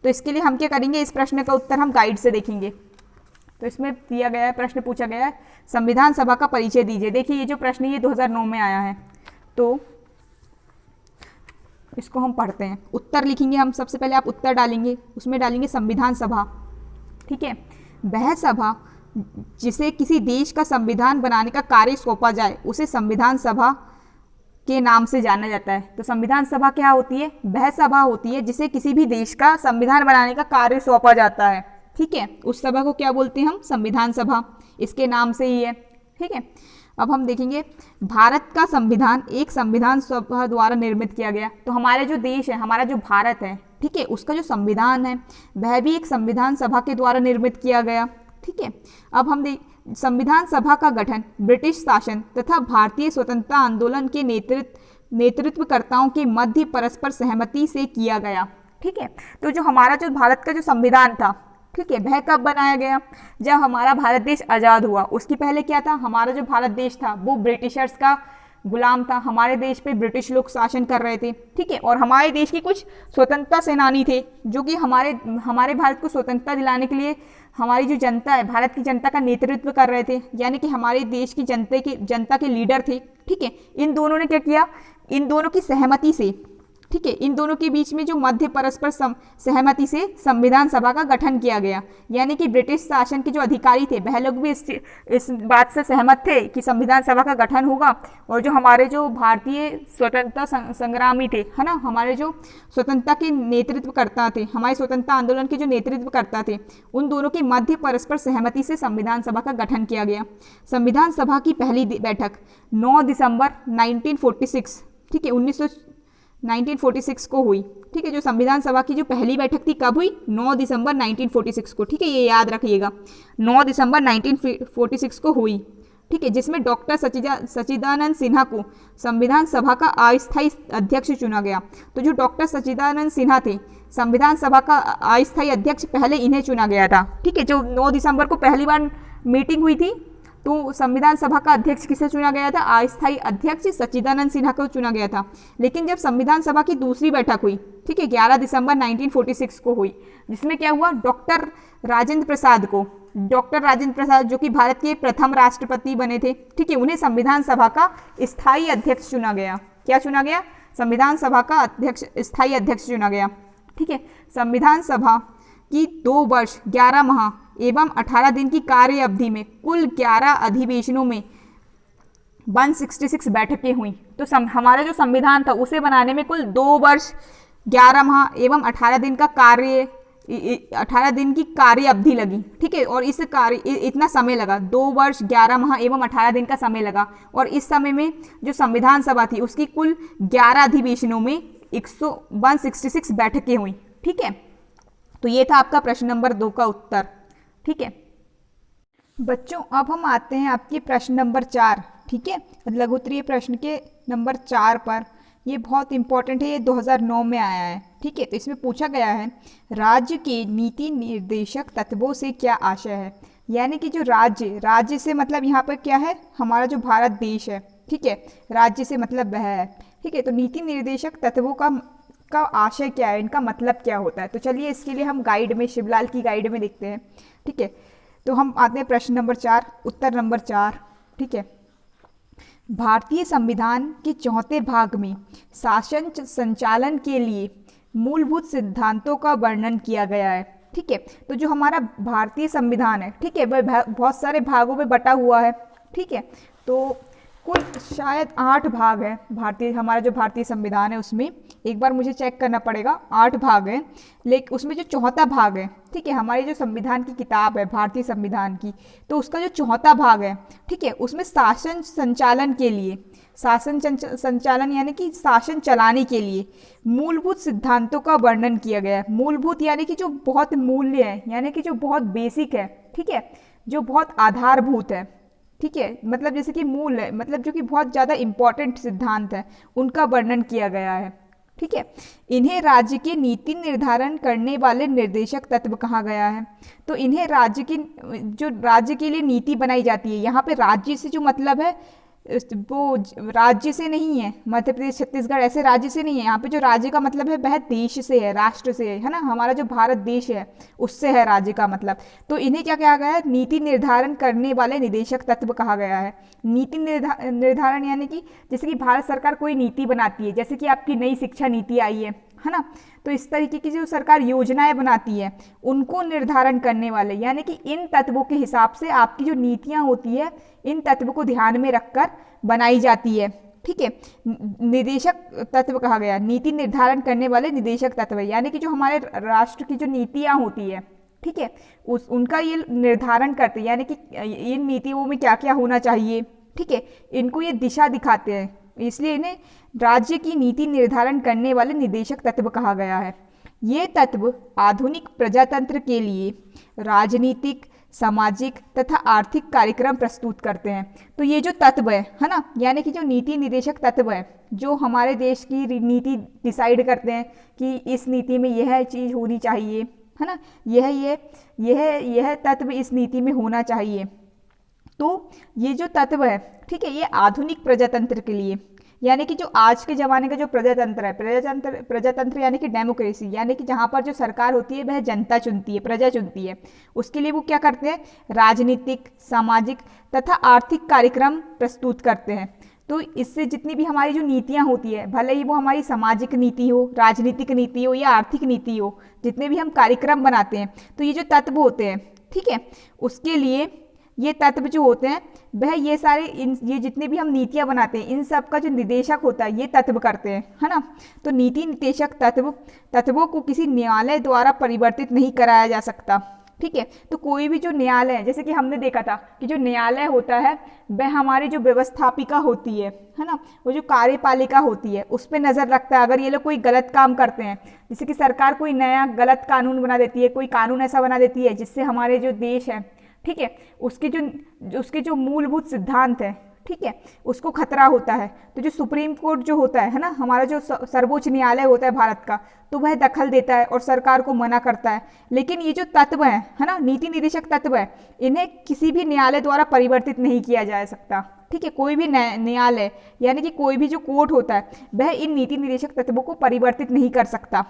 तो इसके लिए हम क्या करेंगे, इस प्रश्न का उत्तर हम गाइड से देखेंगे। तो इसमें दिया गया है, प्रश्न पूछा गया है संविधान सभा का परिचय दीजिए। देखिए ये जो प्रश्न ये 2009 में आया है, तो इसको हम पढ़ते हैं। उत्तर लिखेंगे हम, सबसे पहले आप उत्तर डालेंगे, उसमें डालेंगे संविधान सभा, ठीक है, वह सभा जिसे किसी देश का संविधान बनाने का कार्य सौंपा जाए उसे संविधान सभा के नाम से जाना जाता है। तो संविधान सभा क्या होती है, वह सभा होती है जिसे किसी भी देश का संविधान बनाने का कार्य सौंपा जाता है, ठीक है, उस सभा को क्या बोलते हैं हम, संविधान सभा, इसके नाम से ही है, ठीक है। अब हम देखेंगे भारत का संविधान एक संविधान सभा द्वारा निर्मित किया गया। तो हमारे जो देश है, हमारा जो भारत है, ठीक है, उसका जो संविधान है वह भी एक संविधान सभा के द्वारा निर्मित किया गया, ठीक है। अब हम संविधान सभा का गठन ब्रिटिश शासन तथा भारतीय स्वतंत्रता आंदोलन के नेतृत्वकर्ताओं के मध्य परस्पर सहमति से किया गया, ठीक है। तो जो हमारा जो भारत का जो संविधान था, ठीक है, वह कब बनाया गया, जब हमारा भारत देश आज़ाद हुआ। उसके पहले क्या था, हमारा जो भारत देश था वो ब्रिटिशर्स का गुलाम था, हमारे देश पे ब्रिटिश लोग शासन कर रहे थे, ठीक है। और हमारे देश के कुछ स्वतंत्रता सेनानी थे जो कि हमारे भारत को स्वतंत्रता दिलाने के लिए हमारी जो जनता है, भारत की जनता का नेतृत्व कर रहे थे, यानी कि हमारे देश की जनता के लीडर थे, ठीक है। इन दोनों ने क्या किया, इन दोनों की सहमति से, ठीक है, इन दोनों के बीच में जो मध्य परस्पर सहमति से संविधान सभा का गठन किया गया, यानी कि ब्रिटिश शासन के जो अधिकारी थे वह लोग भी इस बात से सहमत थे कि संविधान सभा का गठन होगा, और जो हमारे जो भारतीय स्वतंत्रता संग्रामी थे, है ना, हमारे जो स्वतंत्रता के नेतृत्व करता थे, हमारे स्वतंत्रता आंदोलन के जो नेतृत्व करता थे, उन दोनों के मध्य परस्पर सहमति से संविधान सभा का गठन किया गया। संविधान सभा की पहली बैठक 9 दिसंबर 1946, ठीक है, 1946 को हुई, ठीक है। जो संविधान सभा की जो पहली बैठक थी कब हुई, 9 दिसंबर 1946 को, ठीक है, ये याद रखिएगा, 9 दिसंबर 1946 को हुई, ठीक है, जिसमें डॉक्टर सच्चिदानंद सिन्हा को संविधान सभा का अस्थायी अध्यक्ष चुना गया। तो जो डॉक्टर सच्चिदानंद सिन्हा थे संविधान सभा का अस्थायी अध्यक्ष, पहले इन्हें चुना गया था। ठीक है, जो 9 दिसंबर को पहली बार मीटिंग हुई थी तो संविधान सभा का अध्यक्ष किसे चुना गया था? अस्थायी अध्यक्ष सच्चिदानंद सिन्हा को चुना गया था। लेकिन जब संविधान सभा की दूसरी बैठक हुई, ठीक है, 11 दिसंबर 1946 को हुई, जिसमें क्या हुआ, डॉक्टर राजेंद्र प्रसाद जो कि भारत के प्रथम राष्ट्रपति बने थे, ठीक है, उन्हें संविधान सभा का स्थायी अध्यक्ष चुना गया। क्या चुना गया? संविधान सभा का अध्यक्ष, स्थायी अध्यक्ष चुना गया। ठीक है, संविधान सभा की 2 वर्ष 11 माह एवं 18 दिन की कार्य अवधि में कुल 11 अधिवेशनों में 166 बैठकें हुई। तो हमारा जो संविधान था उसे बनाने में कुल 2 वर्ष 11 माह एवं 18 दिन की कार्य अवधि लगी। ठीक है, और इस कार्य इतना समय लगा, 2 वर्ष 11 माह एवं 18 दिन का समय लगा। और इस समय में जो संविधान सभा थी उसकी कुल 11 अधिवेशनों में 166 बैठकें हुई। ठीक है, तो ये था आपका प्रश्न नंबर 2 का उत्तर। ठीक है बच्चों, अब हम आते हैं आपके प्रश्न नंबर 4। ठीक है, लघु उत्तरीय प्रश्न के नंबर 4 पर। ये बहुत इंपॉर्टेंट है, ये 2009 में आया है। ठीक है, तो इसमें पूछा गया है राज्य के नीति निर्देशक तत्वों से क्या आशय है। यानी कि जो राज्य से मतलब यहाँ पर क्या है, हमारा जो भारत देश है। ठीक है, राज्य से मतलब वह है। ठीक है, तो नीति निर्देशक तत्वों का आशय क्या है, इनका मतलब क्या होता है। तो चलिए इसके लिए हम गाइड में, शिवलाल की गाइड में देखते हैं। ठीक है, तो हम आते हैं प्रश्न नंबर 4, उत्तर नंबर 4। ठीक है, भारतीय संविधान के 4थे भाग में शासन संचालन के लिए मूलभूत सिद्धांतों का वर्णन किया गया है। ठीक है, तो जो हमारा भारतीय संविधान है, ठीक है, वह बहुत सारे भागों में बटा हुआ है। ठीक है, तो कुल शायद 8 भाग है हमारा जो भारतीय संविधान है उसमें, एक बार मुझे चेक करना पड़ेगा, 8 भाग है। लेकिन उसमें जो 4था भाग है, ठीक है, हमारी जो संविधान की किताब है भारतीय संविधान की, तो उसका जो 4था भाग है, ठीक है, उसमें शासन संचालन के लिए, शासन संचालन यानी कि शासन चलाने के लिए मूलभूत सिद्धांतों का वर्णन किया गया है। मूलभूत यानी कि जो बहुत मूल्य है, यानी कि जो बहुत बेसिक है। ठीक है, जो बहुत आधारभूत है। ठीक है, मतलब जैसे कि मूल है, मतलब जो कि बहुत ज़्यादा इंपॉर्टेंट सिद्धांत है, उनका वर्णन किया गया है। ठीक है, इन्हें राज्य के नीति निर्धारण करने वाले निर्देशक तत्व कहा गया है। तो इन्हें राज्य के लिए नीति बनाई जाती है। यहाँ पे राज्य से जो मतलब है वो राज्य से नहीं है, मध्य प्रदेश छत्तीसगढ़ ऐसे राज्य से नहीं है। यहाँ पे जो राज्य का मतलब है वह देश से है, राष्ट्र से है ना, हमारा जो भारत देश है उससे है राज्य का मतलब। तो इन्हें क्या कहा गया है, नीति निर्धारण करने वाले निदेशक तत्व कहा गया है। नीति निर्धारण यानी कि जैसे कि भारत सरकार कोई नीति बनाती है, जैसे कि आपकी नई शिक्षा नीति आई है ना, तो इस तरीके की जो सरकार योजनाएं बनाती है उनको निर्धारण करने वाले, यानी कि इन तत्वों के हिसाब से आपकी जो नीतियां होती है इन तत्वों को ध्यान में रखकर बनाई जाती है। ठीक है, निदेशक तत्व कहा गया, नीति निर्धारण करने वाले निदेशक तत्व, यानी कि जो हमारे राष्ट्र की जो नीतियां होती है, ठीक है, उनका ये निर्धारण करते हैं, यानी कि इन नीतियों में क्या क्या होना चाहिए। ठीक है, इनको ये दिशा दिखाते हैं, इसलिए इन्हें राज्य की नीति निर्धारण करने वाले निदेशक तत्व कहा गया है। ये तत्व आधुनिक प्रजातंत्र के लिए राजनीतिक, सामाजिक तथा आर्थिक कार्यक्रम प्रस्तुत करते हैं। तो ये जो तत्व है ना, यानी कि जो नीति निर्देशक तत्व है, जो हमारे देश की नीति डिसाइड करते हैं कि इस नीति में यह चीज़ होनी चाहिए, है ना, यह तत्व इस नीति में होना चाहिए। तो ये जो तत्व है, ठीक है, ये आधुनिक प्रजातंत्र के लिए, यानी कि जो आज के ज़माने का जो प्रजातंत्र है, प्रजातंत्र यानी कि डेमोक्रेसी, यानी कि जहाँ पर जो सरकार होती है वह जनता चुनती है, प्रजा चुनती है, उसके लिए वो क्या करते हैं, राजनीतिक, सामाजिक तथा आर्थिक कार्यक्रम प्रस्तुत करते हैं। तो इससे जितनी भी हमारी जो नीतियाँ होती है, भले ही वो हमारी सामाजिक नीति हो, राजनीतिक नीति हो या आर्थिक नीति हो, जितने भी हम कार्यक्रम बनाते हैं, तो ये जो तत्व होते हैं, ठीक है, उसके लिए ये तत्व जो होते हैं वह ये सारे ये जितने भी हम नीतियां बनाते हैं इन सब का जो निदेशक होता है ये तत्व करते हैं, है ना। तो नीति निर्देशक तत्वों को किसी न्यायालय द्वारा परिवर्तित नहीं कराया जा सकता। ठीक है, तो कोई भी जो न्यायालय है, जैसे कि हमने देखा था कि जो न्यायालय होता है वह हमारी जो व्यवस्थापिका होती है ना, वो जो कार्यपालिका होती है उस पर नज़र रखता है। अगर ये लोग कोई गलत काम करते हैं, जैसे कि सरकार कोई नया गलत कानून बना देती है, कोई कानून ऐसा बना देती है जिससे हमारे जो देश है ठीक है, उसके जो मूलभूत सिद्धांत है, ठीक है, उसको खतरा होता है। तो जो सुप्रीम कोर्ट जो होता है ना, हमारा जो सर्वोच्च न्यायालय होता है भारत का, तो वह दखल देता है और सरकार को मना करता है। लेकिन ये जो तत्व है ना, नीति निर्देशक तत्व है, इन्हें किसी भी न्यायालय द्वारा परिवर्तित नहीं किया जा सकता। ठीक है, कोई भी न्यायालय यानी कि कोई भी जो कोर्ट होता है वह इन नीति निर्देशक तत्वों को परिवर्तित नहीं कर सकता।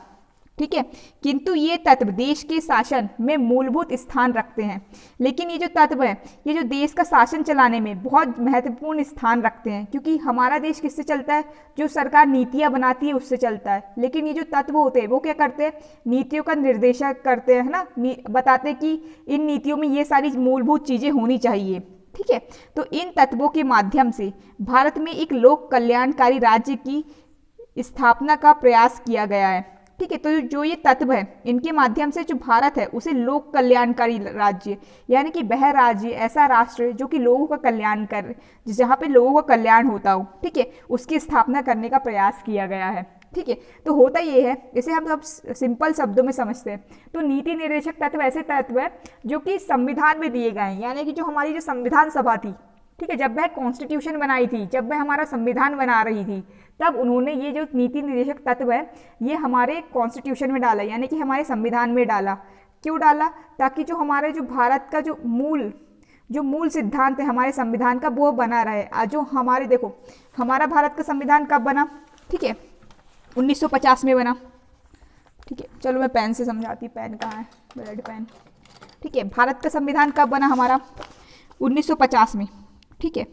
ठीक है, किंतु ये तत्व देश के शासन में मूलभूत स्थान रखते हैं। लेकिन ये जो तत्व है, ये जो देश का शासन चलाने में बहुत महत्वपूर्ण स्थान रखते हैं, क्योंकि हमारा देश किससे चलता है, जो सरकार नीतियां बनाती है उससे चलता है। लेकिन ये जो तत्व होते हैं वो क्या करते हैं, नीतियों का निर्देशक करते हैं, है ना, बताते हैं कि इन नीतियों में ये सारी मूलभूत चीजें होनी चाहिए। ठीक है, तो इन तत्वों के माध्यम से भारत में एक लोक कल्याणकारी राज्य की स्थापना का प्रयास किया गया है। ठीक है, तो जो ये तत्व है, इनके माध्यम से जो भारत है उसे लोक कल्याणकारी राज्य, यानी कि वह राज्य, ऐसा राष्ट्र जो कि लोगों का कल्याण कर, जहाँ पे लोगों का कल्याण होता हो, ठीक है, उसकी स्थापना करने का प्रयास किया गया है। ठीक है, तो होता ये है, इसे हम सब सिंपल शब्दों में समझते हैं। तो नीति निर्देशक तत्व ऐसे तत्व है जो कि संविधान में दिए गए हैं, यानी कि जो हमारी जो संविधान सभा थी, ठीक है, जब वह कॉन्स्टिट्यूशन बनाई थी, जब वह हमारा संविधान बना रही थी, तब उन्होंने ये जो नीति निर्देशक तत्व है ये हमारे कॉन्स्टिट्यूशन में डाला, यानी कि हमारे संविधान में डाला। क्यों डाला, ताकि जो हमारे जो भारत का जो मूल सिद्धांत है हमारे संविधान का वो बना रहे। जो हमारे देखो, हमारा भारत का संविधान कब बना, ठीक है, 1950 में बना। ठीक है, चलो मैं पेन से समझाती हूँ, पेन कहाँ है, रेड पेन। ठीक है, भारत का संविधान कब बना हमारा, 1950 में। ठीक है,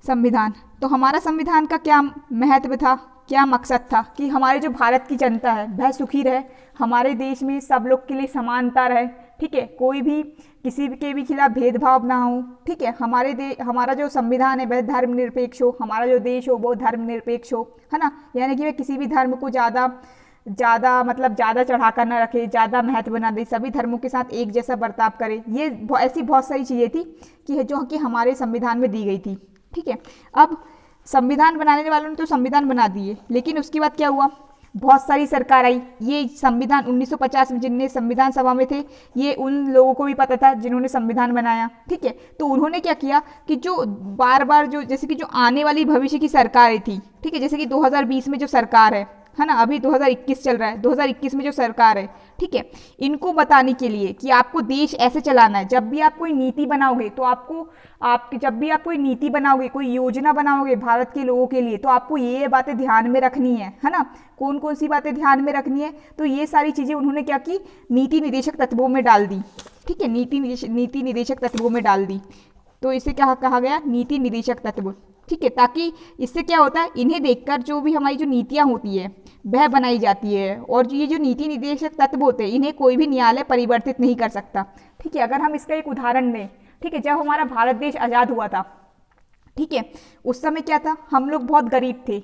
संविधान, तो हमारा संविधान का क्या महत्व था, क्या मकसद था, कि हमारे जो भारत की जनता है वह सुखी रहे, हमारे देश में सब लोग के लिए समानता रहे। ठीक है, कोई भी किसी के भी खिलाफ भेदभाव ना हो। ठीक है, हमारा जो संविधान है वह धर्मनिरपेक्ष हो, हमारा जो देश हो वो धर्मनिरपेक्ष हो, है ना, यानी कि वह किसी भी धर्म को ज़्यादा चढ़ा कर ना रखे, ज़्यादा महत्व ना दे, सभी धर्मों के साथ एक जैसा बर्ताव करे। ये ऐसी बहुत सारी चीज़ें थी कि जो कि हमारे संविधान में दी गई थी। ठीक है, अब संविधान बनाने वालों ने तो संविधान बना दिए, लेकिन उसके बाद क्या हुआ, बहुत सारी सरकार आई। ये संविधान 1950 में जिनने संविधान सभा में थे, ये उन लोगों को भी पता था जिन्होंने संविधान बनाया। ठीक है, तो उन्होंने क्या किया कि जो बार बार जो जैसे कि जो आने वाली भविष्य की सरकारें थी, ठीक है, जैसे कि 2020 में जो सरकार है ना, अभी 2021 चल रहा है, 2021 में जो सरकार है, ठीक है, इनको बताने के लिए कि आपको देश ऐसे चलाना है। जब भी आप कोई नीति बनाओगे तो जब भी आप कोई नीति बनाओगे, कोई योजना बनाओगे भारत के लोगों के लिए, तो आपको ये बातें ध्यान में रखनी है ना। कौन कौन सी बातें ध्यान में रखनी है, तो ये सारी चीज़ें उन्होंने क्या की, नीति निर्देशक तत्वों में डाल दी। ठीक है, नीति निर्देशक तत्वों में डाल दी, तो इसे क्या कहा गया, नीति निर्देशक तत्व। ठीक है, ताकि इससे क्या होता है, इन्हें देखकर जो भी हमारी जो नीतियाँ होती है वह बनाई जाती है, और ये जो नीति निर्देशक तत्व होते हैं इन्हें कोई भी न्यायालय परिवर्तित नहीं कर सकता। ठीक है, अगर हम इसका एक उदाहरण दें, ठीक है, जब हमारा भारत देश आज़ाद हुआ था, ठीक है, उस समय क्या था, हम लोग बहुत गरीब थे।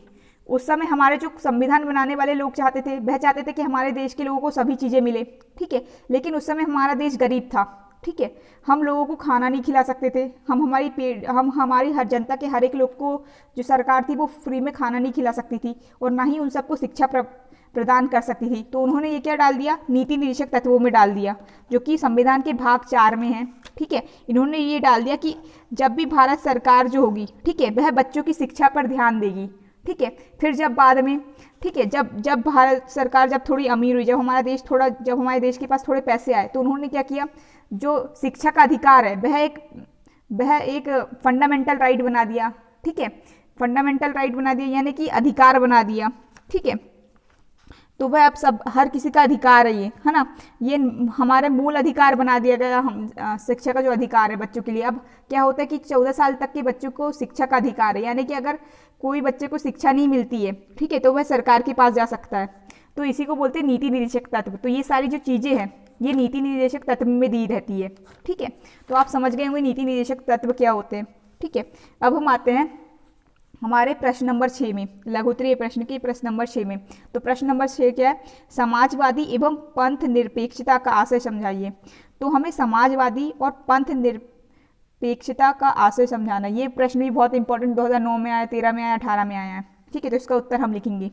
उस समय हमारे जो संविधान बनाने वाले लोग चाहते थे, वह चाहते थे कि हमारे देश के लोगों को सभी चीज़ें मिले। ठीक है, लेकिन उस समय हमारा देश गरीब था। ठीक है, हम लोगों को खाना नहीं खिला सकते थे, हम हमारी हर जनता के हर एक लोग को जो सरकार थी वो फ्री में खाना नहीं खिला सकती थी, और ना ही उन सबको शिक्षा प्रदान कर सकती थी। तो उन्होंने ये क्या डाल दिया, नीति निर्देशक तत्वों में डाल दिया, जो कि संविधान के भाग 4 में है। ठीक है, इन्होंने ये डाल दिया कि जब भी भारत सरकार जो होगी, ठीक है, वह बच्चों की शिक्षा पर ध्यान देगी। ठीक है, फिर जब बाद में, ठीक है, जब भारत सरकार जब थोड़ी अमीर हुई, जब हमारे देश के पास थोड़े पैसे आए, तो उन्होंने क्या किया, जो शिक्षा का अधिकार है वह एक फंडामेंटल राइट बना दिया। ठीक है, फंडामेंटल राइट बना दिया, यानी कि अधिकार बना दिया। ठीक है, तो वह अब सब हर किसी का अधिकार है, ये है ना, ये हमारे मूल अधिकार बना दिया गया। हम शिक्षा का जो अधिकार है बच्चों के लिए, अब क्या होता है कि 14 साल तक के बच्चों को शिक्षा का अधिकार है, यानी कि अगर कोई बच्चे को शिक्षा नहीं मिलती है, ठीक है, तो वह सरकार के पास जा सकता है। तो इसी को बोलते हैं नीति निर्देशक तत्व। तो ये सारी जो चीज़ें हैं ये नीति निर्देशक तत्व में दी रहती है। ठीक है, तो आप समझ गए होंगे नीति निर्देशक तत्व क्या होते हैं। ठीक है, अब हम आते हैं हमारे प्रश्न नंबर 6 में, लघुत्तरीय प्रश्न के प्रश्न नंबर 6 में। तो प्रश्न नंबर 6 क्या है, समाजवादी एवं पंथ निरपेक्षता का आशय समझाइए। तो हमें समाजवादी और पंथ निरपेक्षता का आशय समझाना, ये प्रश्न भी बहुत इंपॉर्टेंट 2009 में आया, 13 में आया, 18 में आया है। ठीक है, तो इसका उत्तर हम लिखेंगे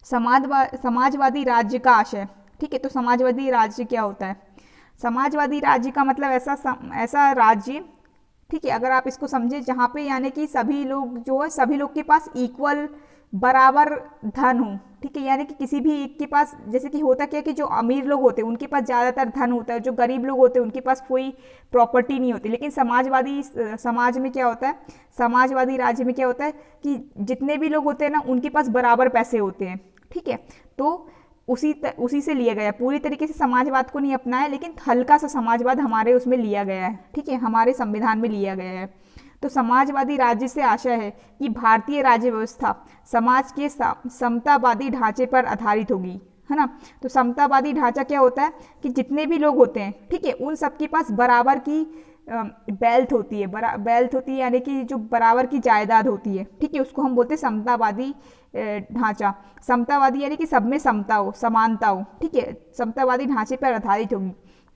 समाजवादी राज्य का आशय। ठीक है, तो समाजवादी राज्य क्या होता है, समाजवादी राज्य का मतलब ऐसा राज्य, ठीक है, अगर आप इसको समझे जहाँ पे यानी कि सभी लोग जो है सभी लोग के पास इक्वल बराबर धन हो, ठीक है, यानी कि किसी भी एक के पास, जैसे कि होता क्या है कि जो अमीर लोग होते हैं उनके पास ज़्यादातर धन होता है, जो गरीब लोग होते हैं उनके पास कोई प्रॉपर्टी नहीं होती। लेकिन समाजवादी समाज में क्या होता है, समाजवादी राज्य में क्या होता है कि जितने भी लोग होते हैं ना उनके पास बराबर पैसे होते हैं, ठीक है। तो उसी से लिया गया, पूरी तरीके से समाजवाद को नहीं अपनाया लेकिन हल्का सा समाजवाद हमारे उसमें लिया गया है, ठीक है, हमारे संविधान में लिया गया है। तो समाजवादी राज्य से आशय है कि भारतीय राज्य व्यवस्था समाज के समतावादी ढांचे पर आधारित होगी, है ना। तो समतावादी ढांचा क्या होता है कि जितने भी लोग होते हैं, ठीक है, उन सबके पास बराबर की वेल्थ होती है, वेल्थ होती है यानी कि जो बराबर की जायदाद होती है, ठीक है, उसको हम बोलते हैं समतावादी ढांचा। समतावादी यानी कि सब में समता हो, समानता हो, ठीक है, समतावादी ढांचे पर आधारित होगी।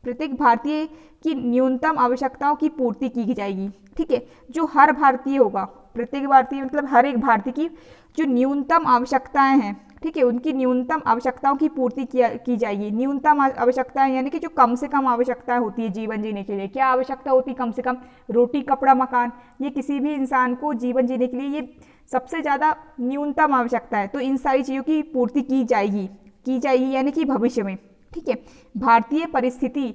प्रत्येक भारतीय की न्यूनतम आवश्यकताओं की पूर्ति की जाएगी, ठीक है, जो हर भारतीय होगा, प्रत्येक भारतीय मतलब हर एक भारतीय की जो न्यूनतम आवश्यकताएं हैं, ठीक है, उनकी न्यूनतम आवश्यकताओं की पूर्ति की जाएगी। न्यूनतम आवश्यकताएं यानी कि जो कम से कम आवश्यकताएं होती है जीवन जीने के लिए। क्या आवश्यकता होती है कम से कम? रोटी, कपड़ा, मकान। ये किसी भी इंसान को जीवन जीने के लिए ये सबसे ज़्यादा न्यूनतम आवश्यकता है। तो इन सारी चीज़ों की पूर्ति की जाएगी यानी कि भविष्य में, ठीक है। भारतीय परिस्थिति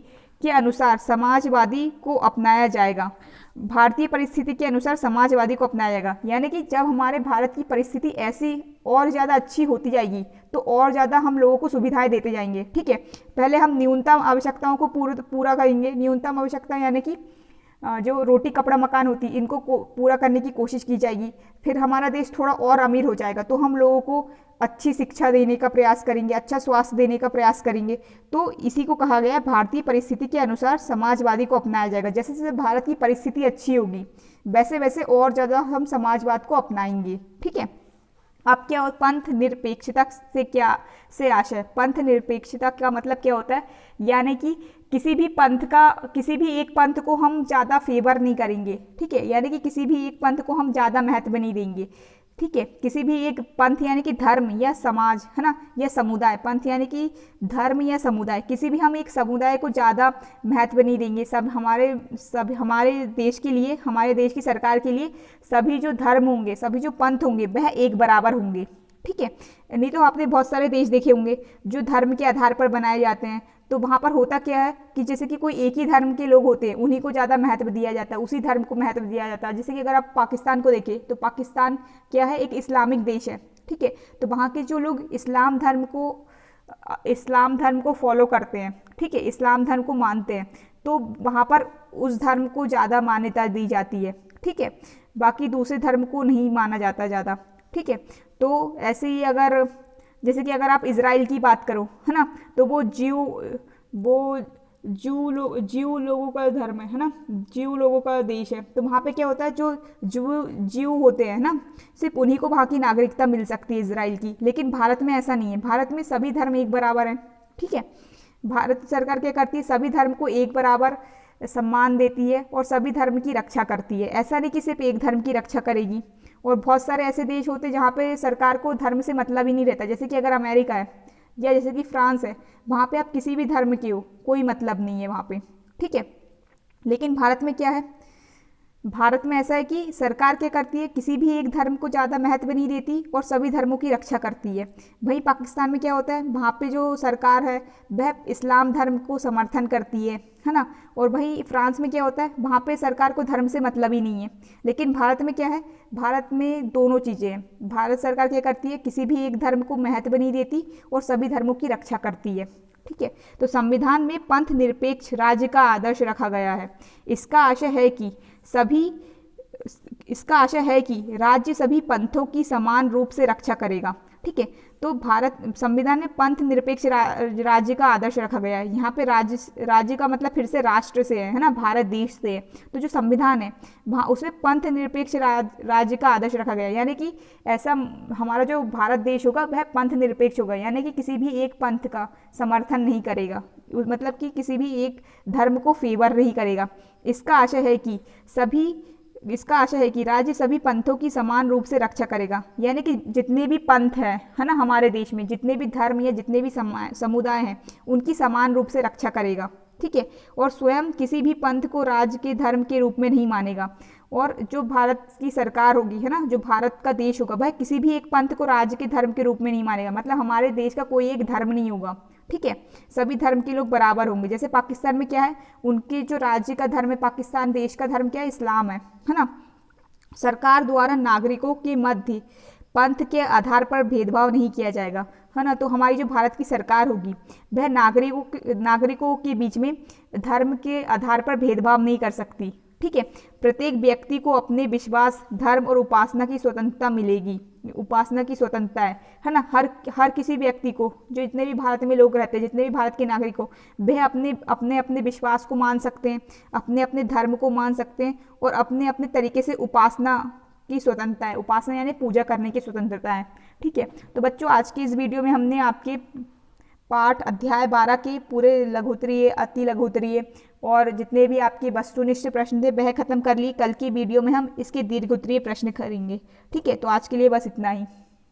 के अनुसार समाजवादी को अपनाया जाएगा। भारतीय परिस्थिति के अनुसार समाजवादी को अपनाया जाएगा यानी कि जब हमारे भारत की परिस्थिति ऐसी और ज़्यादा अच्छी होती जाएगी तो और ज़्यादा हम लोगों को सुविधाएं देते जाएंगे, ठीक है। पहले हम न्यूनतम आवश्यकताओं को पूरा करेंगे। न्यूनतम आवश्यकता यानी कि जो रोटी, कपड़ा, मकान होती है इनको पूरा करने की कोशिश की जाएगी। फिर हमारा देश थोड़ा और अमीर हो जाएगा तो हम लोगों को अच्छी शिक्षा देने का प्रयास करेंगे, अच्छा स्वास्थ्य देने का प्रयास करेंगे। तो इसी को कहा गया है भारतीय परिस्थिति के अनुसार समाजवादी को अपनाया जाएगा। जैसे जैसे भारत की परिस्थिति अच्छी होगी वैसे वैसे और ज़्यादा हम समाजवाद को अपनाएंगे, ठीक है। अब क्या होता है पंथ निरपेक्षता से आशय? पंथ निरपेक्षता का मतलब क्या होता है? यानी कि किसी भी एक पंथ को हम ज़्यादा फेवर नहीं करेंगे, ठीक है, यानी कि किसी भी एक पंथ को हम ज़्यादा महत्व नहीं देंगे, ठीक है। किसी भी एक पंथ यानी कि धर्म या समाज, है ना, या समुदाय। पंथ यानी कि धर्म या समुदाय, किसी भी हम एक समुदाय को ज़्यादा महत्व नहीं देंगे। सब हमारे देश के लिए, हमारे देश की सरकार के लिए सभी जो धर्म होंगे, सभी जो पंथ होंगे वह एक बराबर होंगे, ठीक है। नहीं तो आपने बहुत सारे देश देखे होंगे जो धर्म के आधार पर बनाए जाते हैं। तो वहाँ पर होता क्या है कि जैसे कि कोई एक ही धर्म के लोग होते हैं उन्हीं को ज़्यादा महत्व दिया जाता है, उसी धर्म को महत्व दिया जाता है। जैसे कि अगर आप पाकिस्तान को देखें तो पाकिस्तान क्या है, एक इस्लामिक देश है, ठीक है। तो वहाँ के जो लोग इस्लाम धर्म को फॉलो करते हैं, ठीक है, इस्लाम धर्म को मानते हैं, तो वहाँ पर उस धर्म को ज़्यादा मान्यता दी जाती है, ठीक है। बाकी दूसरे धर्म को नहीं माना जाता ज़्यादा, ठीक है। तो ऐसे ही जैसे कि अगर आप इजराइल की बात करो, है ना, तो वो जीव लोगों का धर्म है ना, जीव लोगों का देश है। तो वहाँ पे क्या होता है, जो जीव होते हैं ना, सिर्फ उन्हीं को वहाँ की नागरिकता मिल सकती है इजराइल की। लेकिन भारत में ऐसा नहीं है, भारत में सभी धर्म एक बराबर हैं, ठीक है। भारत सरकार क्या करती है, सभी धर्म को एक बराबर सम्मान देती है और सभी धर्म की रक्षा करती है। ऐसा नहीं कि सिर्फ एक धर्म की रक्षा करेगी। और बहुत सारे ऐसे देश होते हैं जहाँ पे सरकार को धर्म से मतलब ही नहीं रहता। जैसे कि अगर अमेरिका है या जैसे कि फ्रांस है, वहाँ पे आप किसी भी धर्म के हो, कोई मतलब नहीं है वहाँ पे, ठीक है। लेकिन भारत में क्या है, भारत में ऐसा है कि सरकार क्या करती है, किसी भी एक धर्म को ज़्यादा महत्व नहीं देती और सभी धर्मों की रक्षा करती है। वहीं पाकिस्तान में क्या होता है, वहाँ पे जो सरकार है वह इस्लाम धर्म को समर्थन करती है ना। और वहीं फ्रांस में क्या होता है, वहाँ पे सरकार को धर्म से मतलब ही नहीं है। लेकिन भारत में क्या है, भारत में दोनों चीज़ें हैं। भारत सरकार क्या करती है, किसी भी एक धर्म को महत्व नहीं देती और सभी धर्मों की रक्षा करती है, ठीक है। तो संविधान में पंथ निरपेक्ष राज्य का आदर्श रखा गया है। इसका आशय है कि राज्य सभी पंथों की समान रूप से रक्षा करेगा, ठीक है। तो भारत संविधान में पंथ निरपेक्ष राज्य का आदर्श रखा गया है। यहाँ पे राज्य का मतलब फिर से राष्ट्र से है ना, भारत देश से है। तो जो संविधान है वहाँ उसमें पंथ निरपेक्ष राज्य का आदर्श रखा गया है, यानी कि ऐसा हमारा जो भारत देश होगा वह पंथ निरपेक्ष होगा, यानी कि किसी भी एक पंथ का समर्थन नहीं करेगा, मतलब कि किसी भी एक धर्म को फेवर नहीं करेगा। इसका आशय है कि राज्य सभी पंथों की समान रूप से रक्षा करेगा, यानी कि जितने भी पंथ है ना हमारे देश में, जितने भी धर्म या जितने भी समुदाय हैं उनकी समान रूप से रक्षा करेगा, ठीक है। और स्वयं किसी भी पंथ को राज्य के धर्म के रूप में नहीं मानेगा। और जो भारत की सरकार होगी, है ना, जो भारत का देश होगा, वह किसी भी एक पंथ को राज्य के धर्म के रूप में नहीं मानेगा। मतलब हमारे देश का कोई एक धर्म नहीं होगा, ठीक है। सभी धर्म के लोग बराबर होंगे। जैसे पाकिस्तान में क्या है, उनके जो राज्य का धर्म है, पाकिस्तान देश का धर्म क्या है, इस्लाम है ना। सरकार द्वारा नागरिकों के मध्य पंथ के आधार पर भेदभाव नहीं किया जाएगा, है ना। तो हमारी जो भारत की सरकार होगी, वह नागरिकों के बीच में धर्म के आधार पर भेदभाव नहीं कर सकती, ठीक है। प्रत्येक व्यक्ति को अपने विश्वास, धर्म और उपासना की स्वतंत्रता मिलेगी। उपासना की स्वतंत्रता है ना। हर किसी व्यक्ति को, जो जितने भी भारत में लोग रहते हैं, जितने भी भारत के नागरिक हो, वह अपने अपने अपने विश्वास को मान सकते हैं, अपने अपने धर्म को मान सकते हैं, और अपने अपने तरीके से उपासना की स्वतंत्रता है। उपासना यानी पूजा करने की स्वतंत्रता है, ठीक है। तो बच्चों, आज की इस वीडियो में हमने आपके पाठ अध्याय 12 के पूरे लघुत्तरीय, अति लघुत्तरीय और जितने भी आपके वस्तुनिष्ठ प्रश्न थे वह खत्म कर लिए। कल की वीडियो में हम इसके दीर्घोत्तरीय प्रश्न करेंगे, ठीक है। तो आज के लिए बस इतना ही।